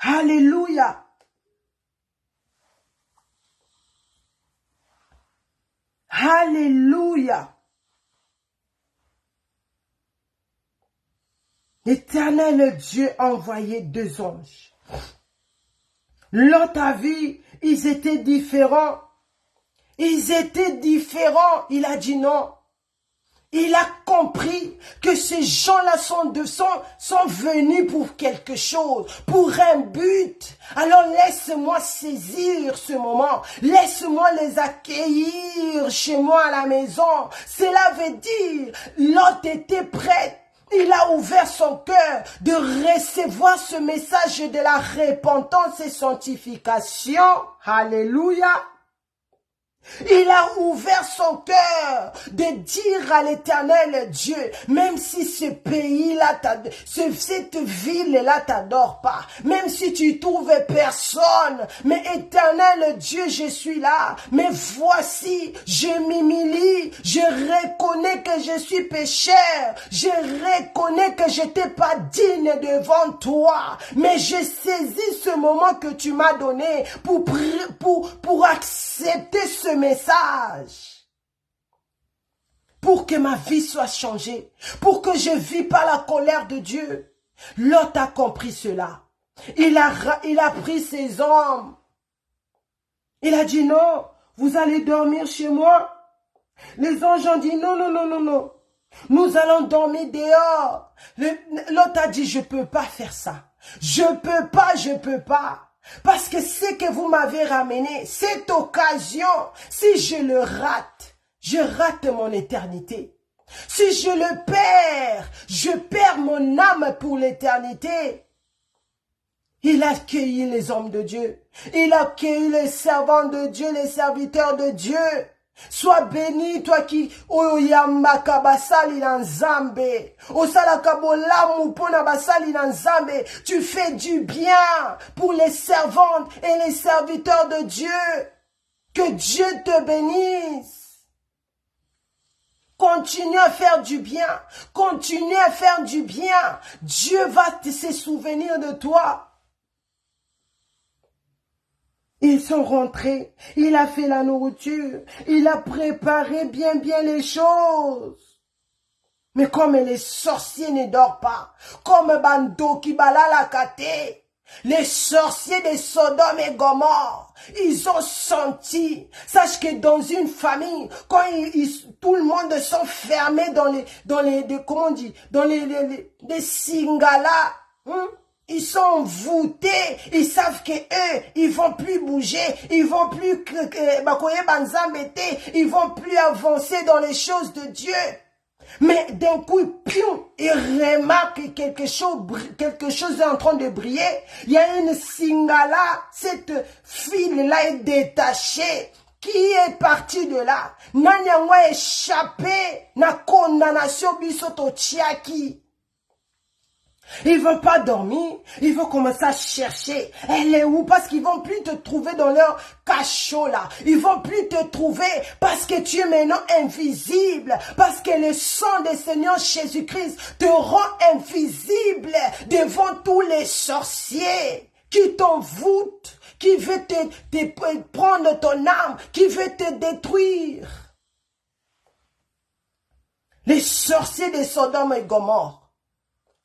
Alléluia. Alléluia. L'Éternel Dieu a envoyé 2 anges. Lot a vu, ils étaient différents. Ils étaient différents. Il a dit non. Il a compris que ces gens-là sont venus pour quelque chose, pour un but. Alors laisse-moi saisir ce moment. Laisse-moi les accueillir chez moi à la maison. Cela veut dire, Lot était prêt. Il a ouvert son cœur de recevoir ce message de la repentance et sanctification. Alléluia. Il a ouvert son cœur de dire à l'Éternel Dieu, même si ce pays-là, cette ville-là t'adore pas, même si tu trouves personne, mais Éternel Dieu, je suis là, mais voici, je m'humilie, je reconnais que je suis pécheur, je reconnais que je n'étais pas digne devant toi, mais je saisis ce moment que tu m'as donné pour accepter ce message, pour que ma vie soit changée, pour que je ne vis pas la colère de Dieu. Lot a compris cela. Il a pris ses hommes. Il a dit non, vous allez dormir chez moi. Les anges ont dit non. Nous allons dormir dehors. Lot a dit je ne peux pas faire ça. Je peux pas. Parce que ce que vous m'avez ramené, cette occasion, si je le rate, je rate mon éternité. Si je le perds, je perds mon âme pour l'éternité. Il a accueilli les hommes de Dieu. Il a accueilli les servants de Dieu, les serviteurs de Dieu. Sois béni, toi qui oyambaka basali na nzambe. Osalaka bolamu pona basali na nzambe. Tu fais du bien pour les servantes et les serviteurs de Dieu. Que Dieu te bénisse. Continue à faire du bien. Continue à faire du bien. Dieu va se souvenir de toi. Ils sont rentrés, il a fait la nourriture, il a préparé bien les choses. Mais comme les sorciers ne dorment pas, comme Bando qui balala kate, les sorciers de Sodome et Gomorre, ils ont senti. Sache que dans une famille, quand tout le monde sont fermés dans les singala, ils sont voûtés, ils savent que eux, ils vont plus bouger, ils vont plus ils vont plus avancer dans les choses de Dieu. Mais d'un coup, piou, ils remarquent que quelque chose est en train de briller. Il y a une singala, cette file-là est détachée. Qui est parti de là? Nanyangwa échappé na condamnation bisoto chiaki. Ils vont pas dormir, ils vont commencer à chercher. Elle est où? Parce qu'ils vont plus te trouver dans leur cachot là. Ils vont plus te trouver parce que tu es maintenant invisible. Parce que le sang du Seigneur Jésus-Christ te rend invisible devant tous les sorciers qui t'envoûtent, qui veulent te prendre ton âme, qui veulent te détruire. Les sorciers de Sodome et Gomorre.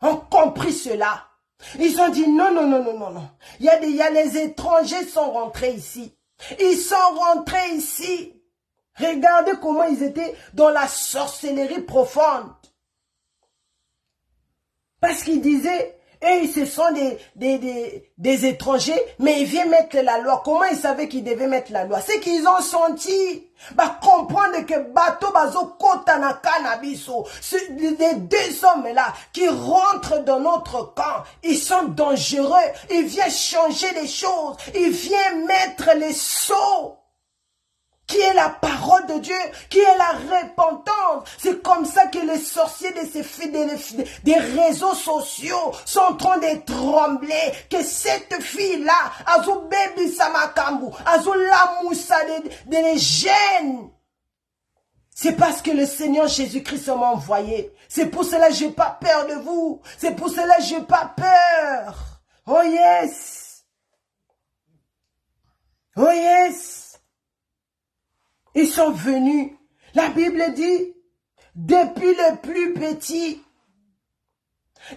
ont compris cela. Ils ont dit non, non, non, non, non, non. Il y a les étrangers sont rentrés ici. Ils sont rentrés ici. Regardez comment ils étaient dans la sorcellerie profonde. Parce qu'ils disaient, ce sont des étrangers, mais ils viennent mettre la loi. Comment ils savaient qu'ils devaient mettre la loi? C'est qu'ils ont senti, comprendre que bateau bazo kota na cannabiso. Les deux hommes-là qui rentrent dans notre camp, ils sont dangereux. Ils viennent changer les choses. Ils viennent mettre les sceaux. Qui est la parole de Dieu, qui est la repentance. C'est comme ça que les sorciers des réseaux sociaux sont en train de trembler. Que cette fille-là, azo baby samakambu, azo lamoussa de gêne. C'est parce que le Seigneur Jésus-Christ m'a envoyé. C'est pour cela que je n'ai pas peur de vous. C'est pour cela que je n'ai pas peur. Oh yes. Oh yes. Ils sont venus. La Bible dit, depuis le plus petit,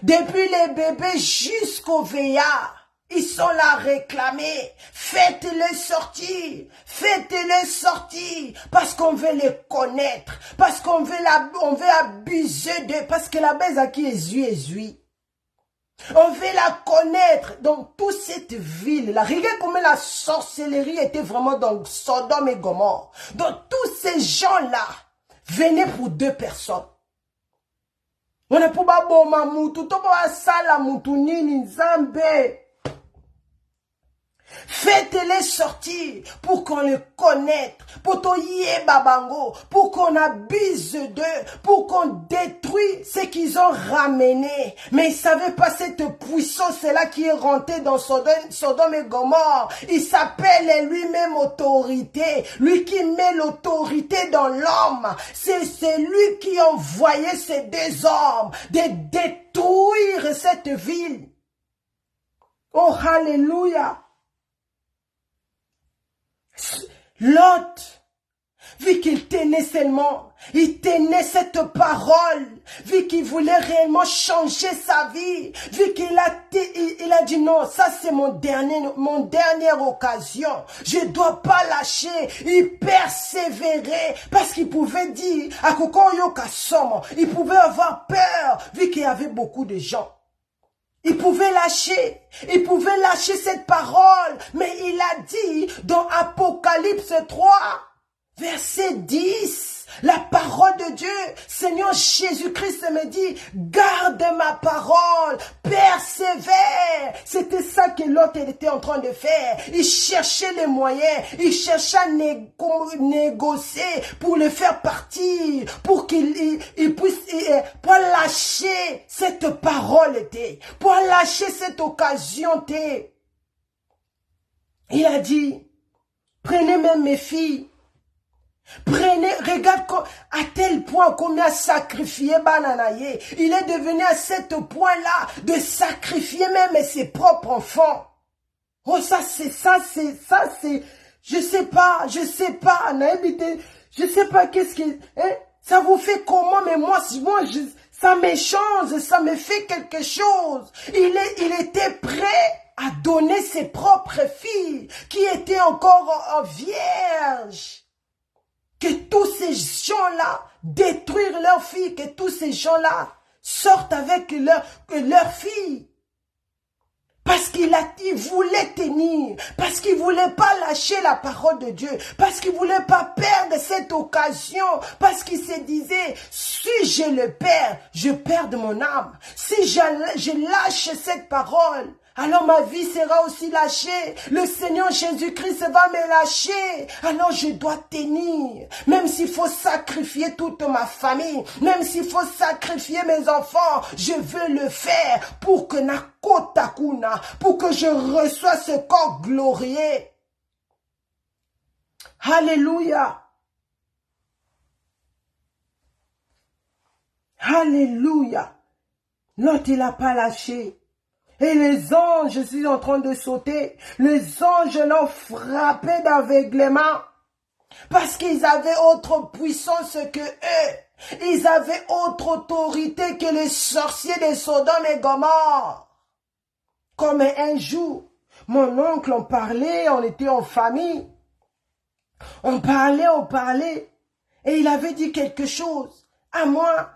depuis les bébés jusqu'au vieillard, ils sont là réclamés. Faites-les sortir. Faites-les sortir. Parce qu'on veut les connaître. Parce qu'on veut abuser d'eux. Parce que la baise à qui est. On veut la connaître dans toute cette ville-là. Regarde comment la sorcellerie était vraiment dans Sodome et Gomorrhe. Donc tous ces gens-là venaient pour deux personnes. On est pour baboma mutu, to ba sala mutu nini nzambe. Faites-les sortir pour qu'on les connaisse, pour qu'on y babango, pour qu'on abuse d'eux, pour qu'on détruise ce qu'ils ont ramené. Mais ils ne savaient pas cette puissance-là qui est rentrée dans Sodome et Gomorrhe. Il s'appelle lui-même autorité. Lui qui met l'autorité dans l'homme. C'est lui qui a envoyé ces deux hommes de détruire cette ville. Oh, alléluia. Lot, vu qu'il tenait seulement, il tenait cette parole, vu qu'il voulait réellement changer sa vie, vu qu'il a dit non, ça c'est mon dernière occasion, je dois pas lâcher, il persévérait, parce qu'il pouvait dire, à Kokoyo Kassomo, il pouvait avoir peur, vu qu'il y avait beaucoup de gens. Il pouvait lâcher cette parole, mais il a dit dans Apocalypse 3, verset 10, la parole de Dieu, Seigneur Jésus-Christ me dit, garde ma parole, persévère. C'était ça que l'autre était en train de faire. Il cherchait les moyens, il cherchait à négocier pour le faire partir, pour qu'il puisse, pour lâcher cette parole, pour lâcher cette occasion. Il a dit, prenez même mes filles. Prenez, regarde à tel point combien sacrifié Bananaye. Il est devenu à ce point-là de sacrifier même ses propres enfants. Oh, je sais pas, je sais pas qu'est-ce que, ça vous fait comment, mais ça me change, ça me fait quelque chose. Il était prêt à donner ses propres filles, qui étaient encore vierges. Que tous ces gens-là détruisent leurs filles, que tous ces gens-là sortent avec leurs filles. Parce qu'il voulait tenir, parce qu'il voulait pas lâcher la parole de Dieu, parce qu'il voulait pas perdre cette occasion, parce qu'il se disait, si je le perds, je perds mon âme. Si je lâche cette parole, alors ma vie sera aussi lâchée. Le Seigneur Jésus-Christ va me lâcher. Alors je dois tenir. Même s'il faut sacrifier toute ma famille. Même s'il faut sacrifier mes enfants. Je veux le faire pour que Nakotakuna, pour que je reçoive ce corps glorieux. Alléluia. Alléluia. L'autre, il n'a pas lâché. Et les anges sont en train de sauter. Les anges l'ont frappé d'aveuglement. Parce qu'ils avaient autre puissance que eux. Ils avaient autre autorité que les sorciers de Sodome et Gomorrhe. Comme un jour, mon oncle, on parlait, on était en famille. On parlait. Et il avait dit quelque chose. À moi,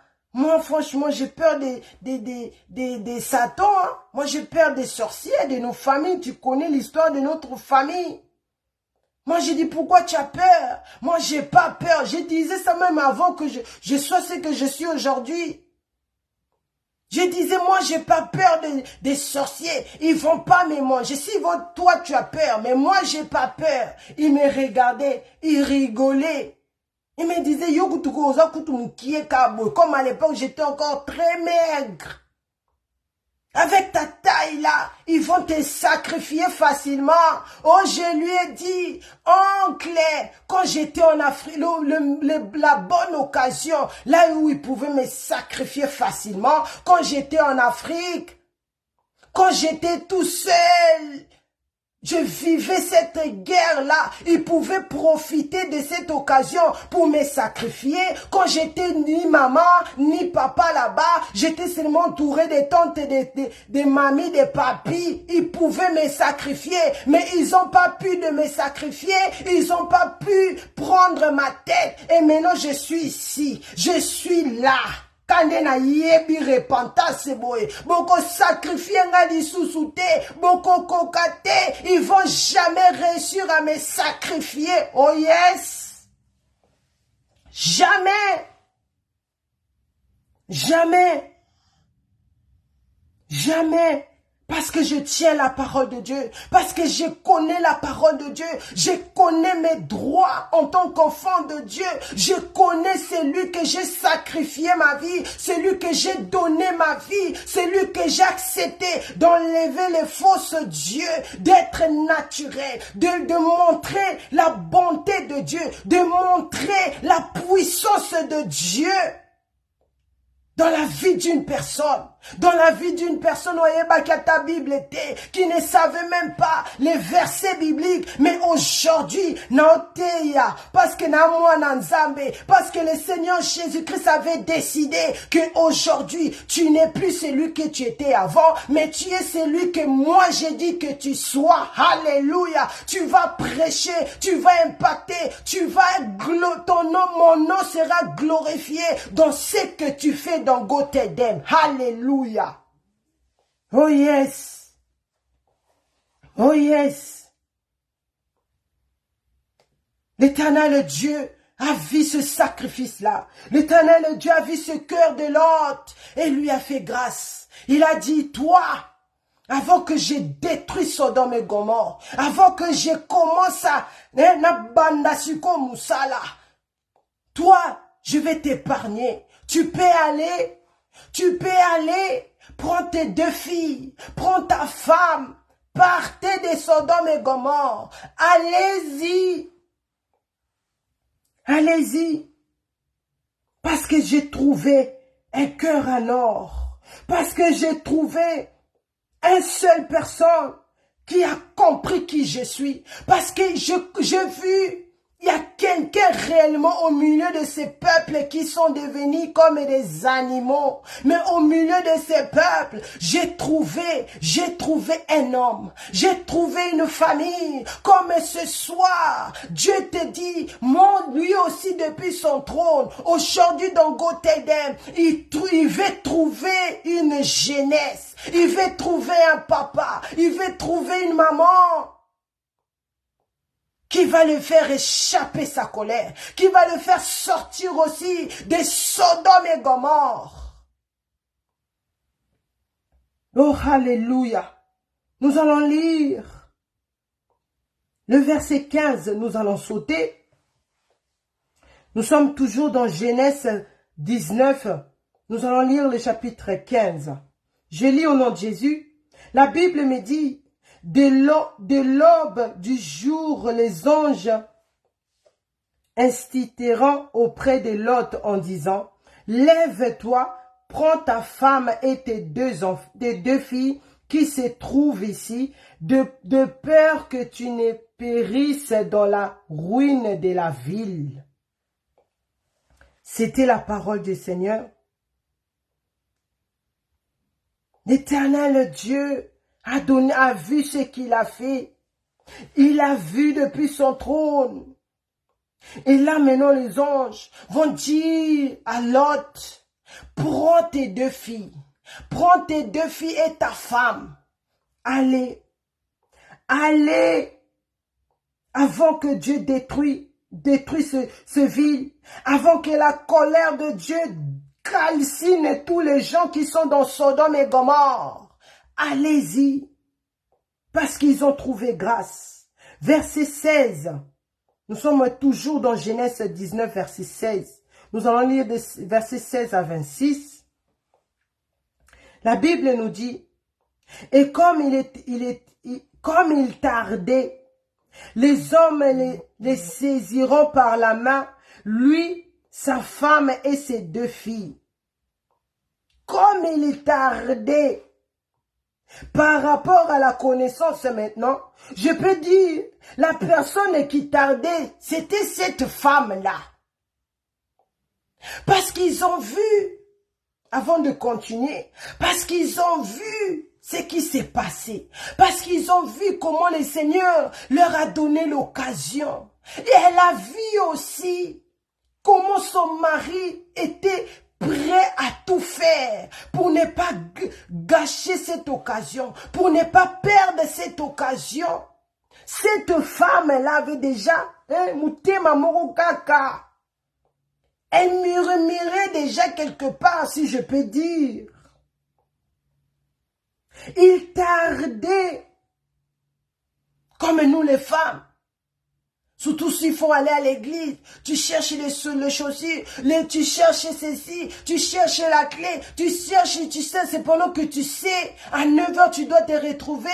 franchement, j'ai peur des satans. Hein. Moi, j'ai peur des sorciers, de nos familles. Tu connais l'histoire de notre famille. Moi, j'ai dit, pourquoi tu as peur? Moi, j'ai pas peur. Je disais ça même avant que je sois ce que je suis aujourd'hui. Je disais, moi, j'ai pas peur des sorciers. Ils vont pas me manger. Si toi, tu as peur, mais moi, j'ai pas peur. Ils me regardaient, ils rigolaient. Ils me disaient, yo, comme à l'époque, j'étais encore très maigre. Avec ta taille là, ils vont te sacrifier facilement. Oh, je lui ai dit, oncle, quand j'étais en Afrique, la bonne occasion, là où ils pouvaient me sacrifier facilement, quand j'étais en Afrique, quand j'étais tout seul, je vivais cette guerre-là. Ils pouvaient profiter de cette occasion pour me sacrifier. Quand j'étais ni maman, ni papa là-bas, j'étais seulement entouré de tantes, de mamies, de papis. Ils pouvaient me sacrifier, mais ils n'ont pas pu de me sacrifier. Ils n'ont pas pu prendre ma tête. Et maintenant, je suis ici. Je suis là. Kandena yebi repentance boye. Boko sacrifier ngadi sousouté. Boko kokate. Ils vont jamais réussir à me sacrifier. Oh yes. Jamais. Jamais. Jamais. Parce que je tiens la parole de Dieu. Parce que je connais la parole de Dieu. Je connais mes droits en tant qu'enfant de Dieu. Je connais celui que j'ai sacrifié ma vie. Celui que j'ai donné ma vie. Celui que j'ai accepté d'enlever les fausses dieux. D'être naturel. De montrer la bonté de Dieu. De montrer la puissance de Dieu. Dans la vie d'une personne. Dans la vie d'une personne, ta Bible était, qui ne savait même pas les versets bibliques. Mais aujourd'hui, parce que parce que le Seigneur Jésus-Christ avait décidé que aujourd'hui, tu n'es plus celui que tu étais avant, mais tu es celui que moi j'ai dit que tu sois. Alléluia. Tu vas prêcher, tu vas impacter, mon nom sera glorifié dans ce que tu fais dans Gothedem. Alléluia. Oh yes. Oh yes. L'Éternel Dieu a vu ce sacrifice-là. L'Éternel Dieu a vu ce cœur de l'autre et lui a fait grâce. Il a dit, toi, avant que j'ai détruit Sodome et Gomorrhe, avant que je commence à toi, je vais t'épargner. Tu peux aller, prends tes 2 filles, prends ta femme, partez de Sodome et Gomorrhe, allez-y, allez-y, parce que j'ai trouvé un cœur en or, parce que j'ai trouvé une seule personne qui a compris qui je suis, parce que j'ai vu. Il y a quelqu'un réellement au milieu de ces peuples qui sont devenus comme des animaux. Mais au milieu de ces peuples, j'ai trouvé un homme. J'ai trouvé une famille. Comme ce soir, Dieu te dit, monte lui aussi depuis son trône. Aujourd'hui dans Gothedem, il veut trouver une jeunesse. Il veut trouver un papa. Il veut trouver une maman. Qui va le faire échapper sa colère, qui va le faire sortir aussi des Sodome et Gomorrhe. Oh, alléluia. Nous allons lire le verset 15, nous allons sauter. Nous sommes toujours dans Genèse 19, nous allons lire le chapitre 15. Je lis au nom de Jésus. La Bible me dit, de l'aube du jour, les anges institueront auprès de Lot en disant, lève-toi, prends ta femme et tes deux filles qui se trouve ici, de peur que tu ne périsses dans la ruine de la ville. C'était la parole du Seigneur. L'Éternel Dieu a vu ce qu'il a fait. Il a vu depuis son trône. Et là maintenant les anges vont dire à Lot, prends tes 2 filles. Prends tes 2 filles et ta femme. Allez. Allez. Avant que Dieu détruise ce ville. Avant que la colère de Dieu calcine tous les gens qui sont dans Sodome et Gomorrhe. Allez-y. Parce qu'ils ont trouvé grâce. Verset 16. Nous sommes toujours dans Genèse 19, verset 16. Nous allons lire de verset 16 à 26. La Bible nous dit, et comme il tardait, les hommes les saisiront par la main, lui, sa femme et ses 2 filles. Comme il tardait, par rapport à la connaissance maintenant, je peux dire, la personne qui tardait, c'était cette femme-là. Parce qu'ils ont vu, avant de continuer, parce qu'ils ont vu ce qui s'est passé, parce qu'ils ont vu comment le Seigneur leur a donné l'occasion. Et elle a vu aussi comment son mari était prêt à tout faire pour ne pas gâcher cette occasion, pour ne pas perdre cette occasion. Cette femme-là avait déjà Mutema Morokaka. Elle murmurait déjà quelque part, si je peux dire. Il tardait, comme nous les femmes. Surtout s'il faut aller à l'église, tu cherches les chaussures, tu cherches ceci, tu cherches la clé, tu cherches, tu sais, c'est pendant que tu sais, à 9h tu dois te retrouver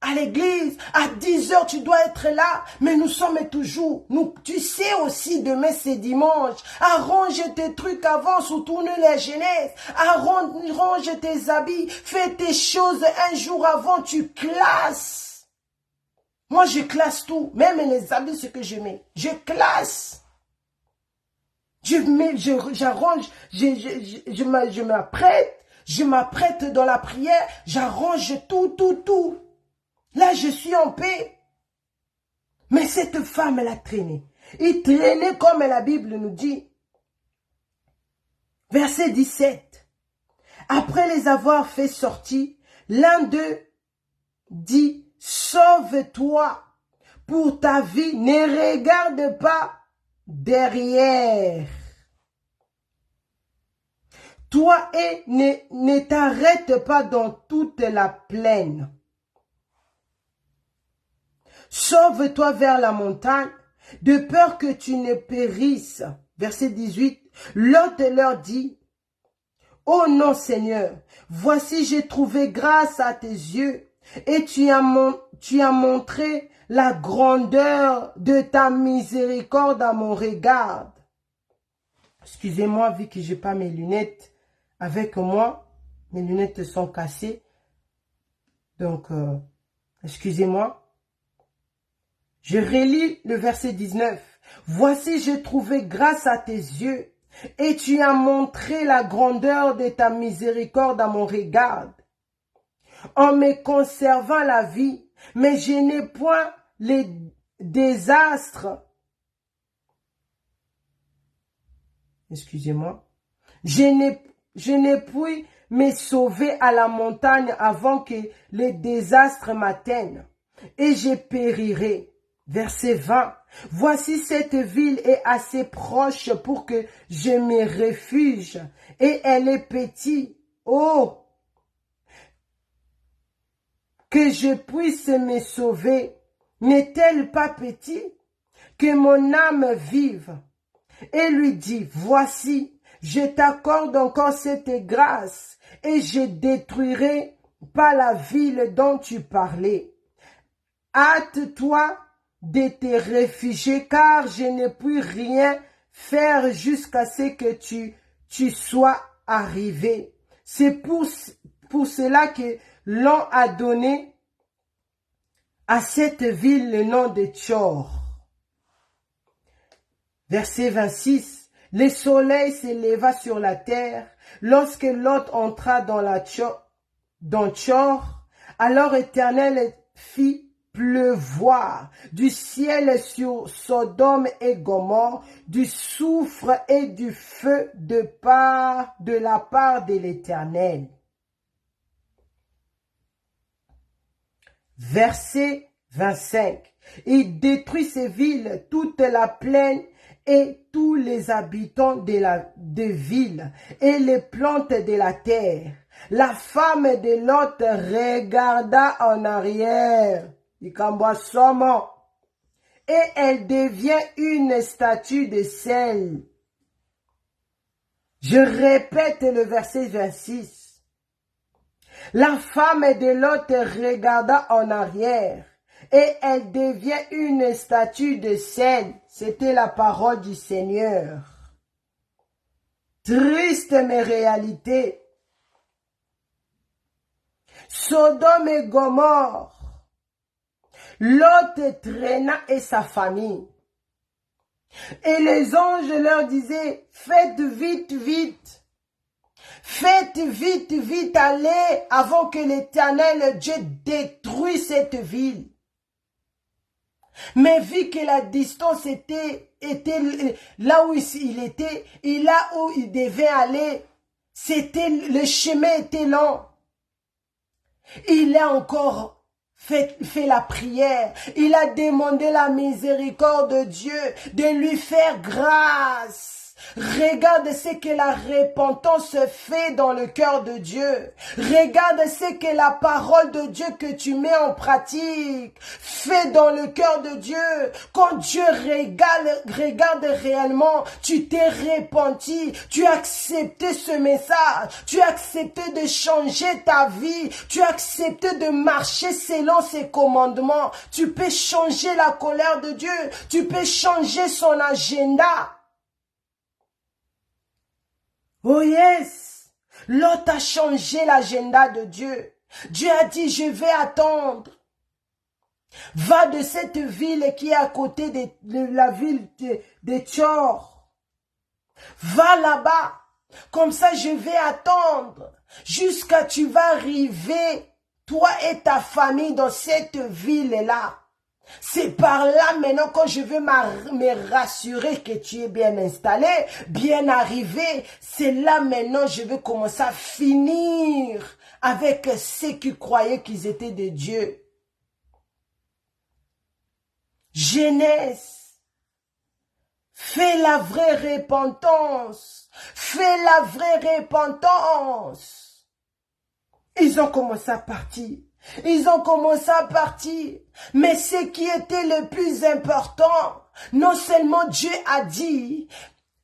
à l'église, à 10h tu dois être là, mais nous sommes toujours, tu sais aussi demain c'est dimanche, arrange tes trucs avant, surtout nous les jeunesses, arrange tes habits, fais tes choses un jour avant, tu classes. Moi, je classe tout. Même les habits, ce que je mets. Je classe. J'arrange. Je m'apprête. Je m'apprête dans la prière. J'arrange tout. Là, je suis en paix. Mais cette femme, elle a traîné. Il traînait comme la Bible nous dit. Verset 17. Après les avoir fait sortir, l'un d'eux dit, sauve-toi pour ta vie, ne regarde pas derrière. Toi et ne t'arrête pas dans toute la plaine. Sauve-toi vers la montagne, de peur que tu ne périsses. Verset 18. Lot leur dit, oh non Seigneur, voici j'ai trouvé grâce à tes yeux. Et tu as montré la grandeur de ta miséricorde à mon regard. Excusez-moi, vu que je n'ai pas mes lunettes avec moi. Mes lunettes sont cassées. Donc, excusez-moi. Je relis le verset 19. Voici, j'ai trouvé grâce à tes yeux. Et tu as montré la grandeur de ta miséricorde à mon regard. En me conservant la vie, mais je n'ai point les désastres. Excusez-moi. Je n'ai pu me sauver à la montagne avant que les désastres m'atteignent, et je périrai. Verset 20. Voici cette ville est assez proche pour que je me réfugie, et elle est petite. Oh! Que je puisse me sauver, n'est-elle pas petite, que mon âme vive? Et lui dit, voici, je t'accorde encore cette grâce, et je détruirai pas la ville dont tu parlais. Hâte-toi de te réfugier, car je ne puis rien faire jusqu'à ce que tu sois arrivé. C'est pour cela que l'on a donné à cette ville le nom de Tchor. Verset 26. Le soleil s'éleva sur la terre lorsque Lot entra dans Tchor. Alors l'Éternel fit pleuvoir du ciel sur Sodome et Gomorrhe, du soufre et du feu de la part de l'Éternel. Verset 25. Il détruit ces villes, toute la plaine et tous les habitants de villes et les plantes de la terre. La femme de Lot regarda en arrière. Et elle devient une statue de sel. Je répète le verset 26. La femme de Lot regarda en arrière et elle devient une statue de sel. C'était la parole du Seigneur. Triste mais réalité. Sodome et Gomorrhe. Lot traîna et sa famille. Et les anges leur disaient, faites vite, vite. Faites vite, vite, allez avant que l'Éternel Dieu détruise cette ville. Mais vu que la distance était là où il était et là où il devait aller, le chemin était long. Il a encore fait la prière. Il a demandé la miséricorde de Dieu, de lui faire grâce. Regarde ce que la repentance fait dans le cœur de Dieu. Regarde ce que la parole de Dieu que tu mets en pratique fait dans le cœur de Dieu. Quand Dieu regarde réellement, tu t'es repenti, tu as accepté ce message, tu as accepté de changer ta vie, tu as accepté de marcher selon ses commandements. Tu peux changer la colère de Dieu, tu peux changer son agenda. Oh yes, Lot a changé l'agenda de Dieu. Dieu a dit, je vais attendre. Va de cette ville qui est à côté de la ville de Tchor. Va là-bas. Comme ça, je vais attendre jusqu'à tu vas arriver, toi et ta famille, dans cette ville-là. C'est par là maintenant quand je veux me rassurer que tu es bien installé, bien arrivé. C'est là maintenant je veux commencer à finir avec ceux qui croyaient qu'ils étaient de Dieu. Jeunesse, fais la vraie repentance. Fais la vraie repentance. Ils ont commencé à partir. Ils ont commencé à partir. Mais ce qui était le plus important, non seulement Dieu a dit,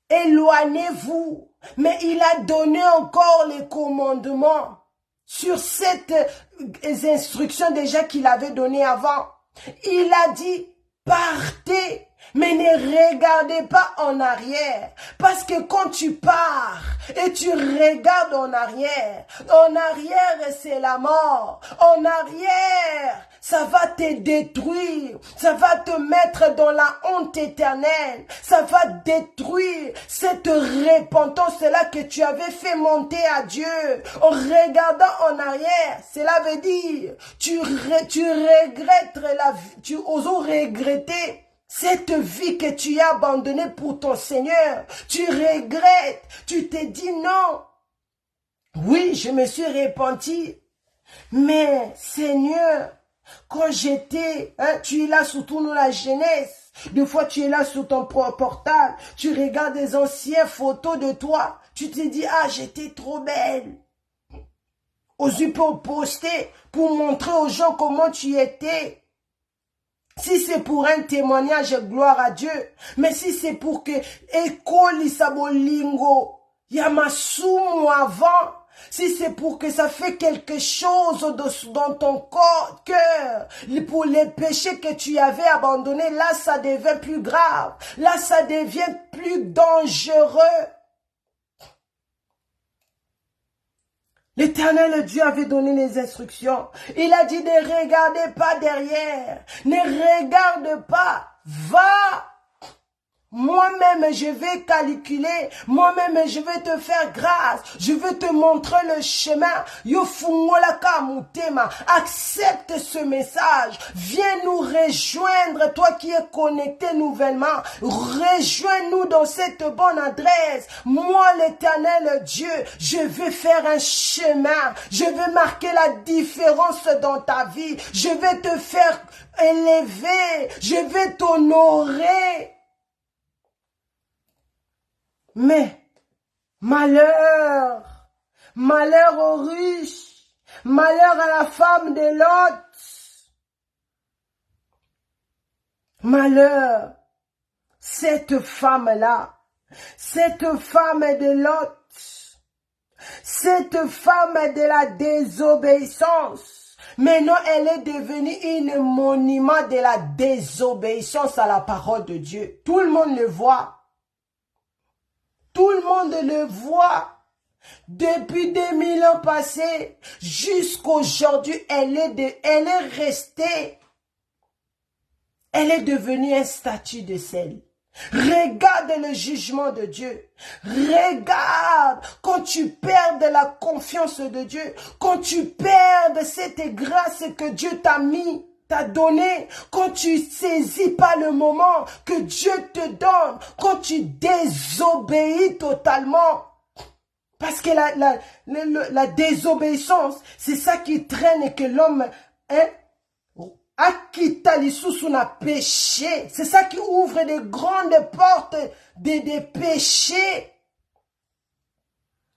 éloignez-vous, mais il a donné encore les commandements sur cette instruction déjà qu'il avait donnée avant. Il a dit, partez. Mais ne regardez pas en arrière. Parce que quand tu pars et tu regardes en arrière c'est la mort. En arrière, ça va te détruire. Ça va te mettre dans la honte éternelle. Ça va détruire cette repentance-là que tu avais fait monter à Dieu. En regardant en arrière, cela veut dire, tu regrettes tu oses regretter cette vie que tu as abandonnée pour ton Seigneur. Tu regrettes. Tu te dis non. Oui, je me suis repenti. Mais Seigneur, quand j'étais, tu es là surtout dans la jeunesse. Des fois, tu es là sur ton portable. Tu regardes des anciennes photos de toi. Tu te dis, ah, j'étais trop belle. Ose pour poster, pour montrer aux gens comment tu étais. Si c'est pour un témoignage, gloire à Dieu. Mais si c'est pour que école sabolingo yamasumu avant, si c'est pour que ça fait quelque chose dans ton cœur, pour les péchés que tu avais abandonnés, là ça devient plus grave. Là ça devient plus dangereux. L'Éternel Dieu avait donné les instructions. Il a dit ne regardez pas derrière. Ne regarde pas. Va. Moi-même, je vais calculer. Moi-même, je vais te faire grâce. Je vais te montrer le chemin. Accepte ce message. Viens nous rejoindre, toi qui es connecté nouvellement. Rejoins-nous dans cette bonne adresse. Moi, l'Éternel Dieu, je vais faire un chemin. Je vais marquer la différence dans ta vie. Je vais te faire élever. Je vais t'honorer. Mais, malheur aux riches, malheur à la femme de Lot, malheur, cette femme-là, cette femme de Lot, cette femme de la désobéissance, maintenant elle est devenue un monument de la désobéissance à la parole de Dieu. Tout le monde le voit. Tout le monde le voit. Depuis 2000 ans passés, jusqu'aujourd'hui, elle est restée. Elle est devenue un statut de sel. Regarde le jugement de Dieu. Regarde quand tu perds de la confiance de Dieu. Quand tu perds cette grâce que Dieu t'a mis. T'a donné, quand tu saisis pas le moment que Dieu te donne, quand tu désobéis totalement. Parce que la désobéissance, c'est ça qui traîne et que l'homme, a péché. C'est ça qui ouvre des grandes portes des péchés.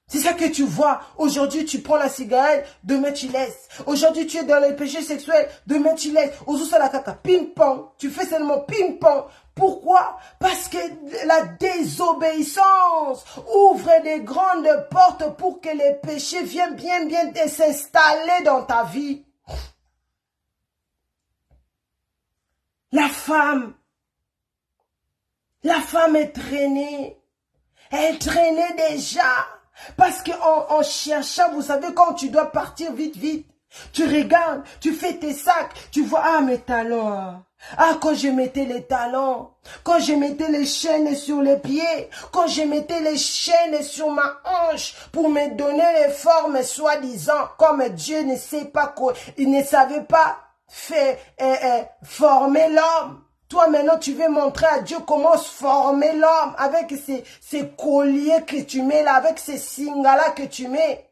C'est ça que tu vois. Aujourd'hui, tu prends la cigarette, demain tu laisses. Aujourd'hui, tu es dans les péchés sexuels, demain tu laisses. Ping-pong. Tu fais seulement ping-pong. Pourquoi? Parce que la désobéissance ouvre des grandes portes pour que les péchés viennent bien s'installer dans ta vie. La femme est traînée. Elle traînait déjà. Parce qu'en cherchant, vous savez, quand tu dois partir vite, tu regardes, tu fais tes sacs, tu vois, ah, mes talons, quand je mettais les talons, quand je mettais les chaînes sur les pieds, quand je mettais les chaînes sur ma hanche pour me donner les formes soi-disant, comme Dieu ne sait pas quoi, il ne savait pas former l'homme. Toi, maintenant, tu veux montrer à Dieu comment se former l'homme avec ces colliers que tu mets là, avec ces singles-là que tu mets.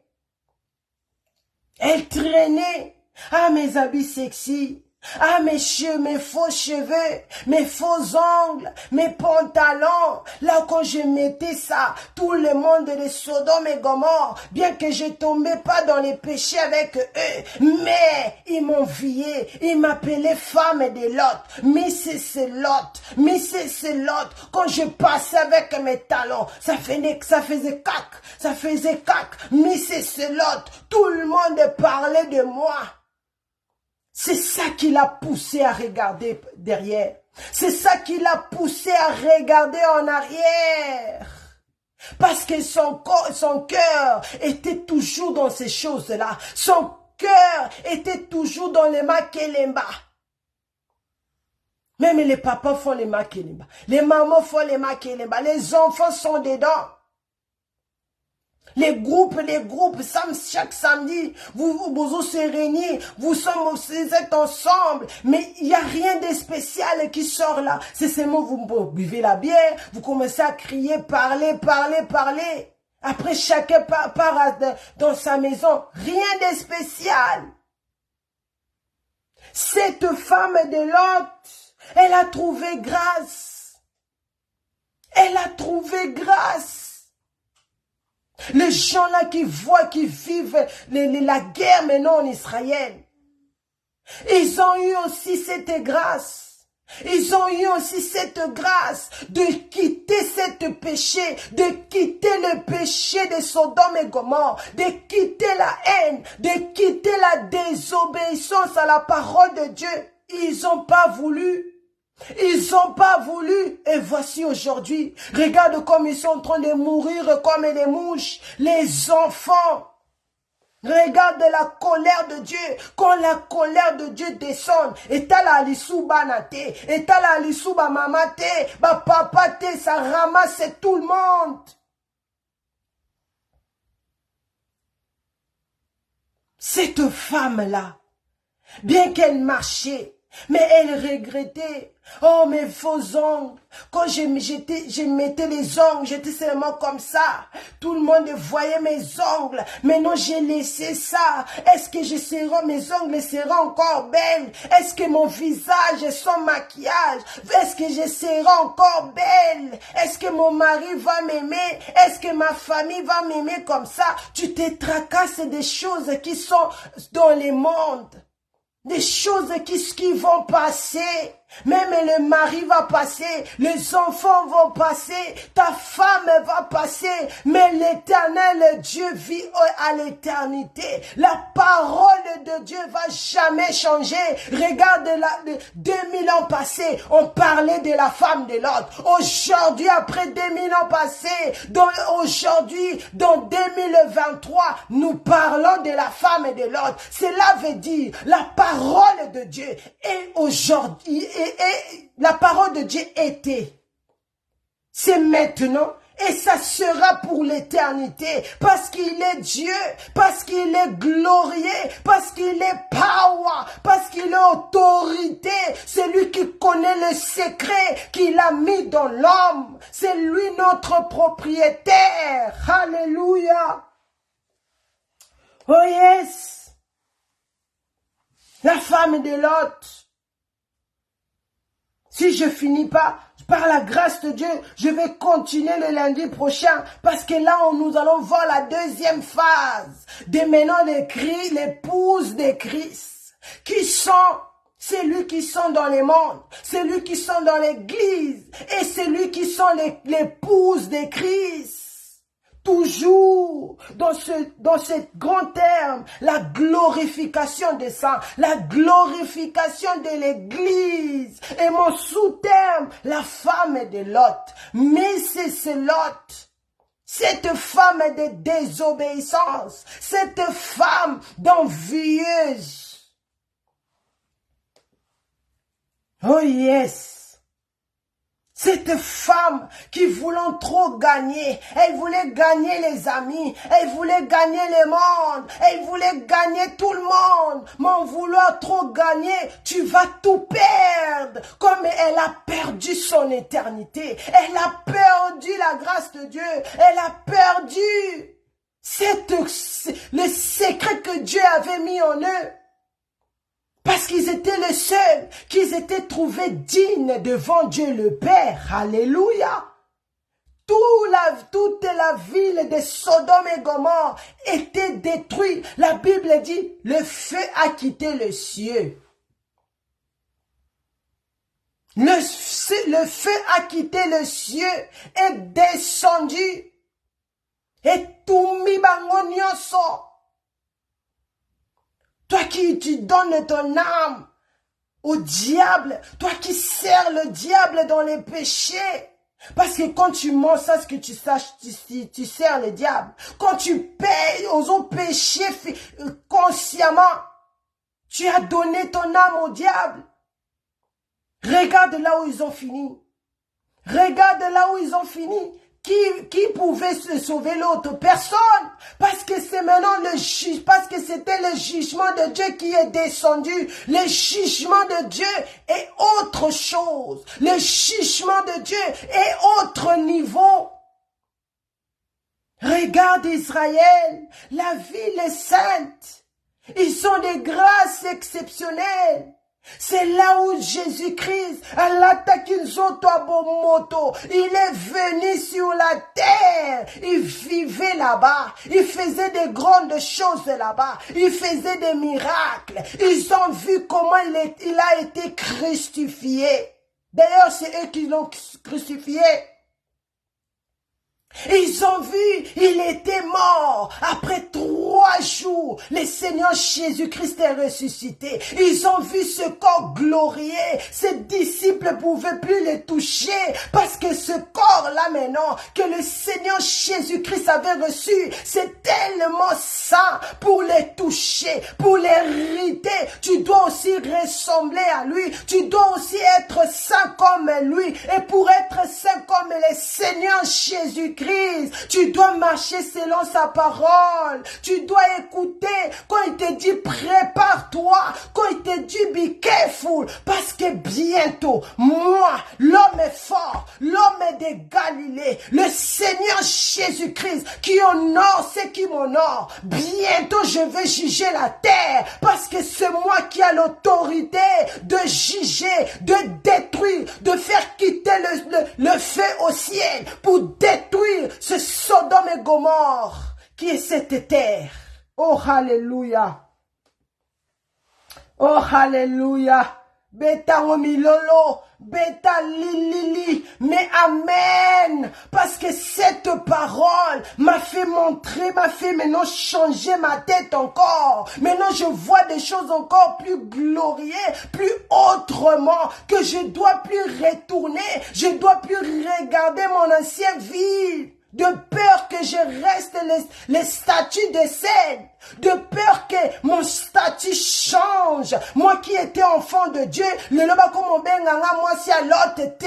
Elle traînait. Ah, mes habits sexy. Ah, mes faux cheveux, mes faux ongles, mes pantalons. Là, quand je mettais ça, tout le monde de Sodome et Gomorrhe, bien que je tombais pas dans les péchés avec eux, mais ils m'enviaient, ils m'appelaient femme de Lot, Mrs. Lot, Mrs. Lot. Quand je passais avec mes talons, ça faisait cac, Mrs. Lot. Tout le monde parlait de moi. C'est ça qui l'a poussé à regarder derrière. C'est ça qui l'a poussé à regarder en arrière. Parce que son cœur était toujours dans ces choses-là. Son cœur était toujours dans les makelemba. Même les papas font les makelemba. Les mamans font les makelemba. Les enfants sont dedans. Les groupes, chaque samedi, vous se réunissez, vous êtes ensemble, mais il n'y a rien de spécial qui sort là. C'est seulement vous buvez la bière, vous commencez à crier, parler. Après, chacun part dans sa maison. Rien de spécial. Cette femme de Lot, elle a trouvé grâce. Elle a trouvé grâce. Les gens là qui voient, qui vivent la guerre maintenant en Israël, ils ont eu aussi cette grâce. Ils ont eu aussi cette grâce de quitter cette péché, de quitter le péché de Sodome et Gomorre, de quitter la haine, de quitter la désobéissance à la parole de Dieu. Ils n'ont pas voulu. Ils n'ont pas voulu. Et voici aujourd'hui, regarde comme ils sont en train de mourir comme des mouches. Les enfants Regarde la colère de Dieu. Quand la colère de Dieu descend, et t'as la lissou banate, et t'as la lissou ba mamate, ba papa te, ça ramasse tout le monde. Cette femme-là, bien qu'elle marchait, mais elle regrettait. Oh, mes faux ongles. Quand je mettais les ongles, j'étais seulement comme ça. Tout le monde voyait mes ongles. Maintenant, j'ai laissé ça. Est-ce que mes ongles seront encore belles? Est-ce que mon visage sans maquillage? Est-ce que je serai encore belle? Est-ce que mon mari va m'aimer? Est-ce que ma famille va m'aimer comme ça? Tu te tracasses des choses qui sont dans le monde. Des choses qui vont passer. Même le mari va passer, les enfants vont passer, ta femme va passer, mais l'Éternel Dieu vit à l'éternité. La parole de Dieu va jamais changer. Regarde, 2000 ans passés, on parlait de la femme de Lot. Aujourd'hui, après 2000 ans passés, aujourd'hui, dans 2023, nous parlons de la femme de Lot. Cela veut dire, la parole de Dieu est aujourd'hui, et la parole de Dieu était. C'est maintenant et ça sera pour l'éternité. Parce qu'il est Dieu, parce qu'il est glorieux, parce qu'il est power, parce qu'il est autorité. C'est lui qui connaît le secret qu'il a mis dans l'homme. C'est lui notre propriétaire. Alléluia. Oh yes. La femme de Lot. Si je finis pas, par la grâce de Dieu, je vais continuer le lundi prochain parce que là, nous allons voir la deuxième phase de maintenant l'épouse de Christ qui sont celui qui sont dans le monde, celui qui sont dans l'église et celui qui sont l'épouse de Christ. Toujours dans ce grand terme, la glorification des saints, la glorification de l'église. Et mon sous-terme, la femme de Lot. Mais c'est Lot. Cette femme de désobéissance, cette femme d'envieuse. Oh yes. Cette femme qui voulait trop gagner, elle voulait gagner les amis, elle voulait gagner le monde, elle voulait gagner tout le monde. Mais en vouloir trop gagner, tu vas tout perdre. Comme elle a perdu son éternité, elle a perdu la grâce de Dieu, elle a perdu le secret que Dieu avait mis en eux. Parce qu'ils étaient les seuls, qu'ils étaient trouvés dignes devant Dieu le Père. Alléluia. Toute la ville de Sodome et Gomorrhe était détruite. La Bible dit, le feu a quitté le ciel. Le feu a quitté le ciel et descendu. Et tout mi bango nyonso. Toi qui tu donnes ton âme au diable, toi qui sers le diable dans les péchés. Parce que quand tu mens, ça ce que tu saches, tu sers le diable. Quand tu payes aux autres péchés consciemment, tu as donné ton âme au diable. Regarde là où ils ont fini. Regarde là où ils ont fini. Qui pouvait se sauver l'autre? Personne. Parce que c'est maintenant parce que c'était le jugement de Dieu qui est descendu. Le jugement de Dieu est autre chose. Le jugement de Dieu est autre niveau. Regarde Israël. La ville est sainte. Ils ont des grâces exceptionnelles. C'est là où Jésus-Christ, il est venu sur la terre. Il vivait là-bas. Il faisait des grandes choses là-bas. Il faisait des miracles. Ils ont vu comment il a été crucifié. D'ailleurs, c'est eux qui l'ont crucifié. Ils ont vu, il était mort. Après 3 jours, le Seigneur Jésus-Christ est ressuscité. Ils ont vu ce corps glorieux. Ses disciples ne pouvaient plus le toucher parce que ce corps-là maintenant que le Seigneur Jésus-Christ avait reçu, c'est tellement sang pour les toucher, pour les irriter. Tu dois aussi ressembler à lui. Tu dois aussi être saint comme lui. Et pour être saint comme le Seigneur Jésus-Christ, tu dois marcher selon sa parole. Tu dois écouter quand il te dit prépare-toi, quand il te dit be careful, parce que bientôt, moi, l'homme est fort, l'homme est de Galilée, le Seigneur Jésus-Christ qui honore ceux qui m'honorent. Bientôt, je vais juger la terre parce que c'est moi qui ai l'autorité de juger, de détruire, de faire quitter le feu au ciel pour détruire ce Sodome et Gomorrhe qui est cette terre. Oh, alléluia. Oh, alléluia. Beta milolo, beta lili, mais amen, parce que cette parole m'a fait montrer, m'a fait maintenant changer ma tête encore. Maintenant je vois des choses encore plus glorieuses, plus autrement, que je dois plus retourner, je dois plus regarder mon ancienne vie. De peur que je reste les statuts de scène. De peur que mon statut change. Moi qui étais enfant de Dieu, le loba comme benganga moi si à l'autre te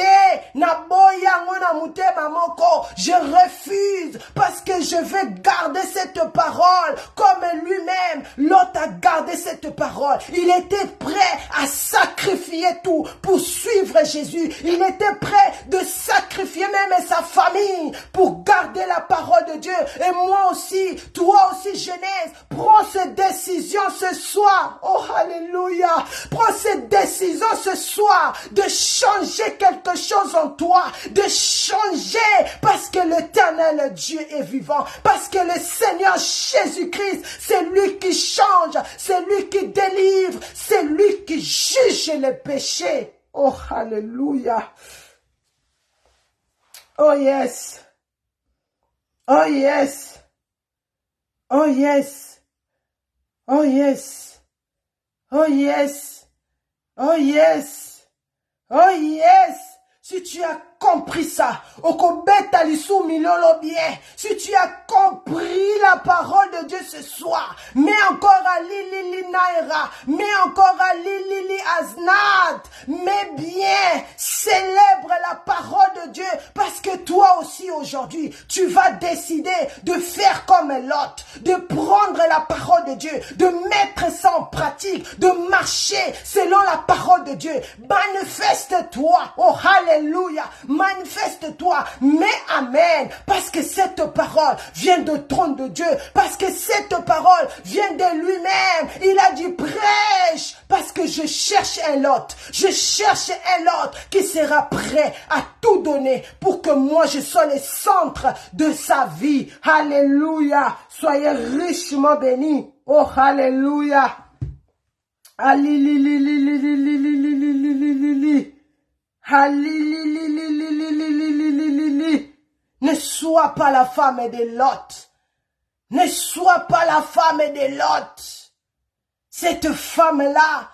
na boya ngona mute mamoko. Je refuse parce que je veux garder cette parole comme lui-même. L'autre a gardé cette parole. Il était prêt à sacrifier tout pour suivre Jésus. Il était prêt de sacrifier même sa famille pour garder la parole de Dieu. Et moi aussi, toi aussi jeunesse, prends cette décision ce soir. Oh, alléluia. Prends cette décision ce soir de changer quelque chose en toi. De changer parce que l'Éternel Dieu est vivant. Parce que le Seigneur Jésus-Christ, c'est lui qui change. C'est lui qui délivre. C'est lui qui juge les péchés. Oh, alléluia. Oh, yes. Oh, yes. Oh, yes. Oh yes, oh yes, oh yes, oh yes. Si tu as compris ça, si tu as compris la parole de Dieu ce soir, mets encore à Lili Naira, mets encore à Lili Aznat, mets bien, célèbre la parole de Dieu, parce que toi aussi aujourd'hui, tu vas décider de faire comme l'autre, de prendre la parole de Dieu, de mettre ça en pratique, de marcher selon la parole de Dieu. Manifeste-toi, oh alléluia, manifeste-toi, mais amen, parce que cette parole vient du trône de Dieu, parce que cette parole vient de lui-même. Il a dit prêche, parce que je cherche un lot, je cherche un lot qui sera prêt à tout donner pour que moi je sois le centre de sa vie. Alléluia, soyez richement bénis. Oh alléluia. Ne sois pas la femme de Lot. Ne sois pas la femme de Lot. Cette femme-là,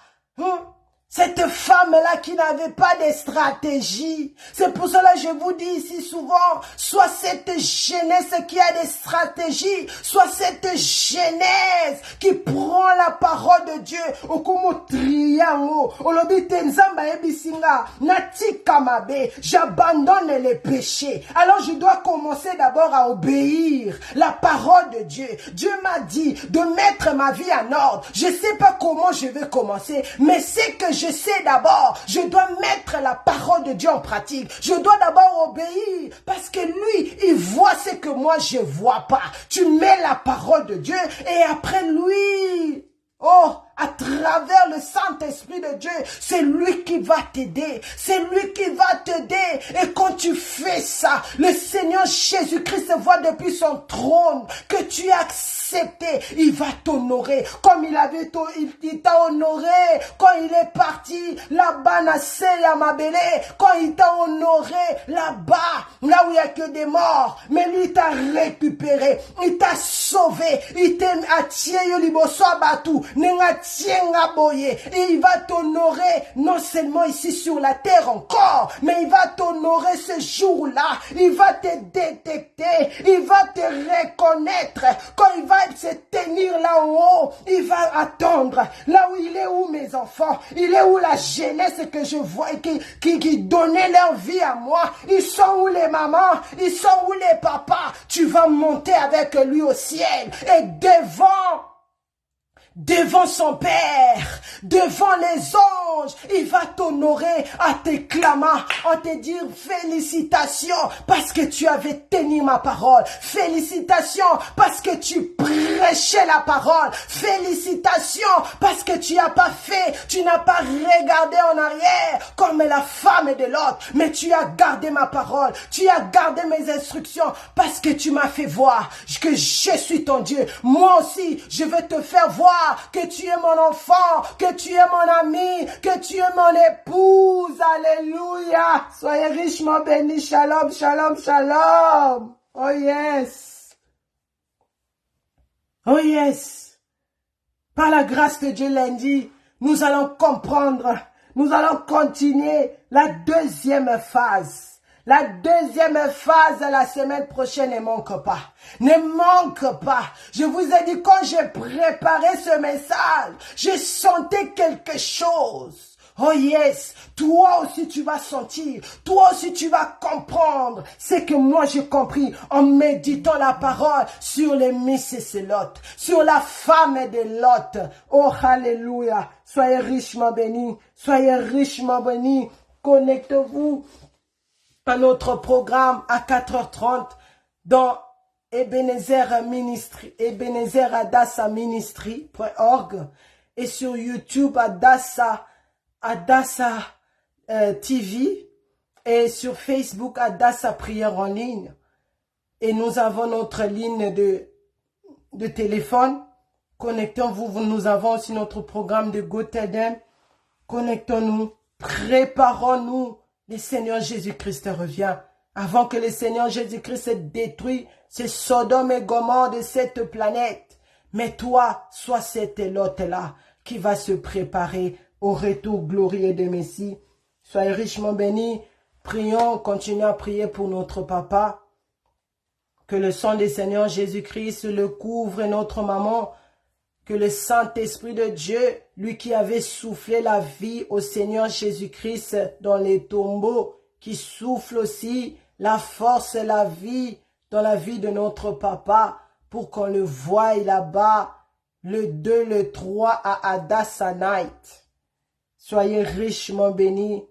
cette femme-là qui n'avait pas de stratégie. C'est pour cela que je vous dis ici souvent, soit cette jeunesse qui a des stratégies, soit cette jeunesse qui prend la parole de Dieu. J'abandonne les péchés. Alors je dois commencer d'abord à obéir la parole de Dieu. Dieu m'a dit de mettre ma vie en ordre. Je ne sais pas comment je vais commencer, mais c'est que je sais d'abord, je dois mettre la parole de Dieu en pratique. Je dois d'abord obéir parce que lui, il voit ce que moi je vois pas. Tu mets la parole de Dieu et après lui, oh, à travers le Saint-Esprit de Dieu, c'est lui qui va t'aider. C'est lui qui va t'aider. Et quand tu fais ça, le Seigneur Jésus-Christ voit depuis son trône que tu as accepté. Il va t'honorer comme il t'a honoré quand il est parti là-bas à Seya Mabele, quand il t'a honoré là-bas, là où il n'y a que des morts. Mais lui t'a récupéré, il t'a sauvé, il t'a attiré liboso abatu, et il va t'honorer non seulement ici sur la terre encore, mais il va t'honorer ce jour-là. Il va te détecter, il va te reconnaître quand il va se tenir venir là en haut, il va attendre. Là où il est, où mes enfants? Il est où la jeunesse que je vois, qui donnait leur vie à moi? Ils sont où les mamans? Ils sont où les papas? Tu vas monter avec lui au ciel et devant son Père, devant les anges, il va t'honorer en t'éclamant, en te dire félicitations parce que tu avais tenu ma parole. Félicitations parce que tu prêchais la parole. Félicitations parce que tu n'as pas regardé en arrière comme la femme de l'autre, mais tu as gardé ma parole. Tu as gardé mes instructions parce que tu m'as fait voir que je suis ton Dieu. Moi aussi, je veux te faire voir que tu es mon enfant, que tu es mon ami, que tu es mon épouse. Alléluia. Soyez richement bénis. Shalom, shalom, shalom. Oh yes. Oh yes. Par la grâce de Dieu lundi, nous allons comprendre, nous allons continuer la deuxième phase. La deuxième phase la semaine prochaine ne manque pas. Ne manque pas. Je vous ai dit, quand j'ai préparé ce message, je sentais quelque chose. Oh yes, toi aussi tu vas sentir, toi aussi tu vas comprendre. C'est que moi j'ai compris en méditant la parole sur les Mrs. Lot, sur la femme de Lot. Oh alléluia, soyez richement bénis, soyez richement bénis. Connectez-vous à notre programme à 4h30 dans ebenezeradasaministry.org et sur YouTube Adassa TV et sur Facebook Adassa Prière en ligne. Et nous avons notre ligne de téléphone. Connectons-vous. Nous avons aussi notre programme de GoTedem. Connectons-nous. Préparons-nous. Le Seigneur Jésus-Christ revient. Avant que le Seigneur Jésus-Christ détruise ce Sodome et Gomorrhe de cette planète. Mais toi, sois cette Lot-là qui va se préparer au retour glorieux de Messie. Soyez richement bénis. Prions, continuons à prier pour notre papa. Que le sang du Seigneur Jésus-Christ le couvre et notre maman. Que le Saint-Esprit de Dieu, lui qui avait soufflé la vie au Seigneur Jésus-Christ dans les tombeaux, qui souffle aussi la force et la vie dans la vie de notre papa, pour qu'on le voie là-bas, le 2, le 3 à Adassa Night. Soyez richement bénis.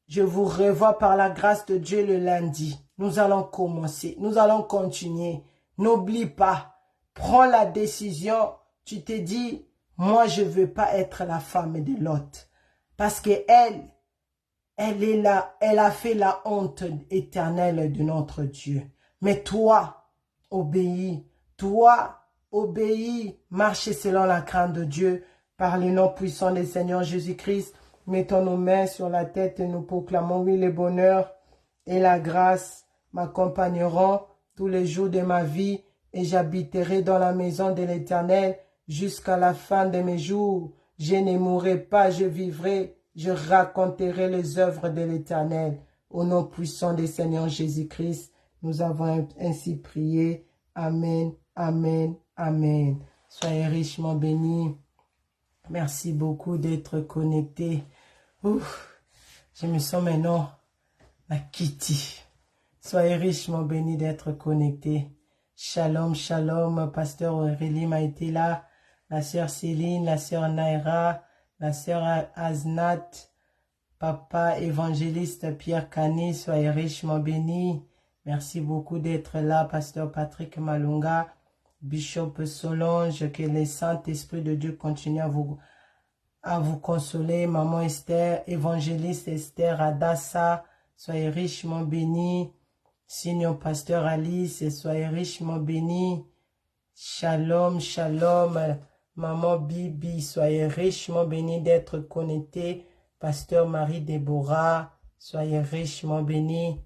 Je vous revois par la grâce de Dieu le lundi. Nous allons commencer, nous allons continuer. N'oublie pas, prends la décision. Tu te dis, moi je ne veux pas être la femme de Lot. Parce que elle est là, elle a fait la honte éternelle de notre Dieu. Mais toi, obéis, marche selon la crainte de Dieu, par le nom puissant du Seigneur Jésus-Christ. Mettons nos mains sur la tête et nous proclamons, oui, le bonheur et la grâce m'accompagneront tous les jours de ma vie et j'habiterai dans la maison de l'Éternel jusqu'à la fin de mes jours. Je ne mourrai pas, je vivrai, je raconterai les œuvres de l'Éternel. Au nom puissant du Seigneur Jésus-Christ, nous avons ainsi prié. Amen, amen, amen. Soyez richement bénis. Merci beaucoup d'être connectés. Je me sens maintenant la Kitty. Soyez richement bénis d'être connectés. Shalom, shalom. Pasteur Aurélie m'a été là. La sœur Céline, la sœur Naira, la sœur Aznat, papa évangéliste Pierre Canet, soyez richement bénis. Merci beaucoup d'être là, pasteur Patrick Malunga, Bishop Solange, que le Saint-Esprit de Dieu continue à vous consoler. Maman Esther, évangéliste Esther Adassa, soyez richement bénis. Signor Pasteur Alice, soyez richement bénis. Shalom, shalom. Maman Bibi, soyez richement bénis d'être connectés. Pasteur Marie-Déborah, soyez richement bénis.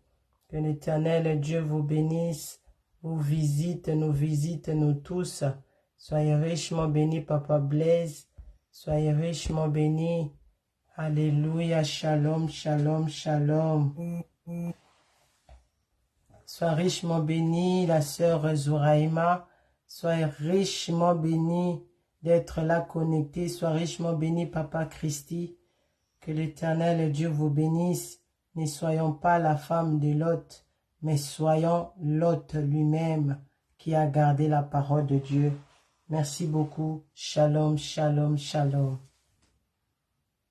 Que l'Éternel Dieu vous bénisse, vous visite, nous tous. Soyez richement bénis, Papa Blaise. Soyez richement bénis. Alléluia, shalom, shalom, shalom. Sois richement bénie, la sœur Zouraïma. Soyez richement bénis d'être là connecté. Sois richement béni, Papa Christi. Que l'Éternel Dieu vous bénisse. Ne soyons pas la femme de Lot, mais soyons Lot lui-même qui a gardé la parole de Dieu. Merci beaucoup. Shalom, shalom, shalom.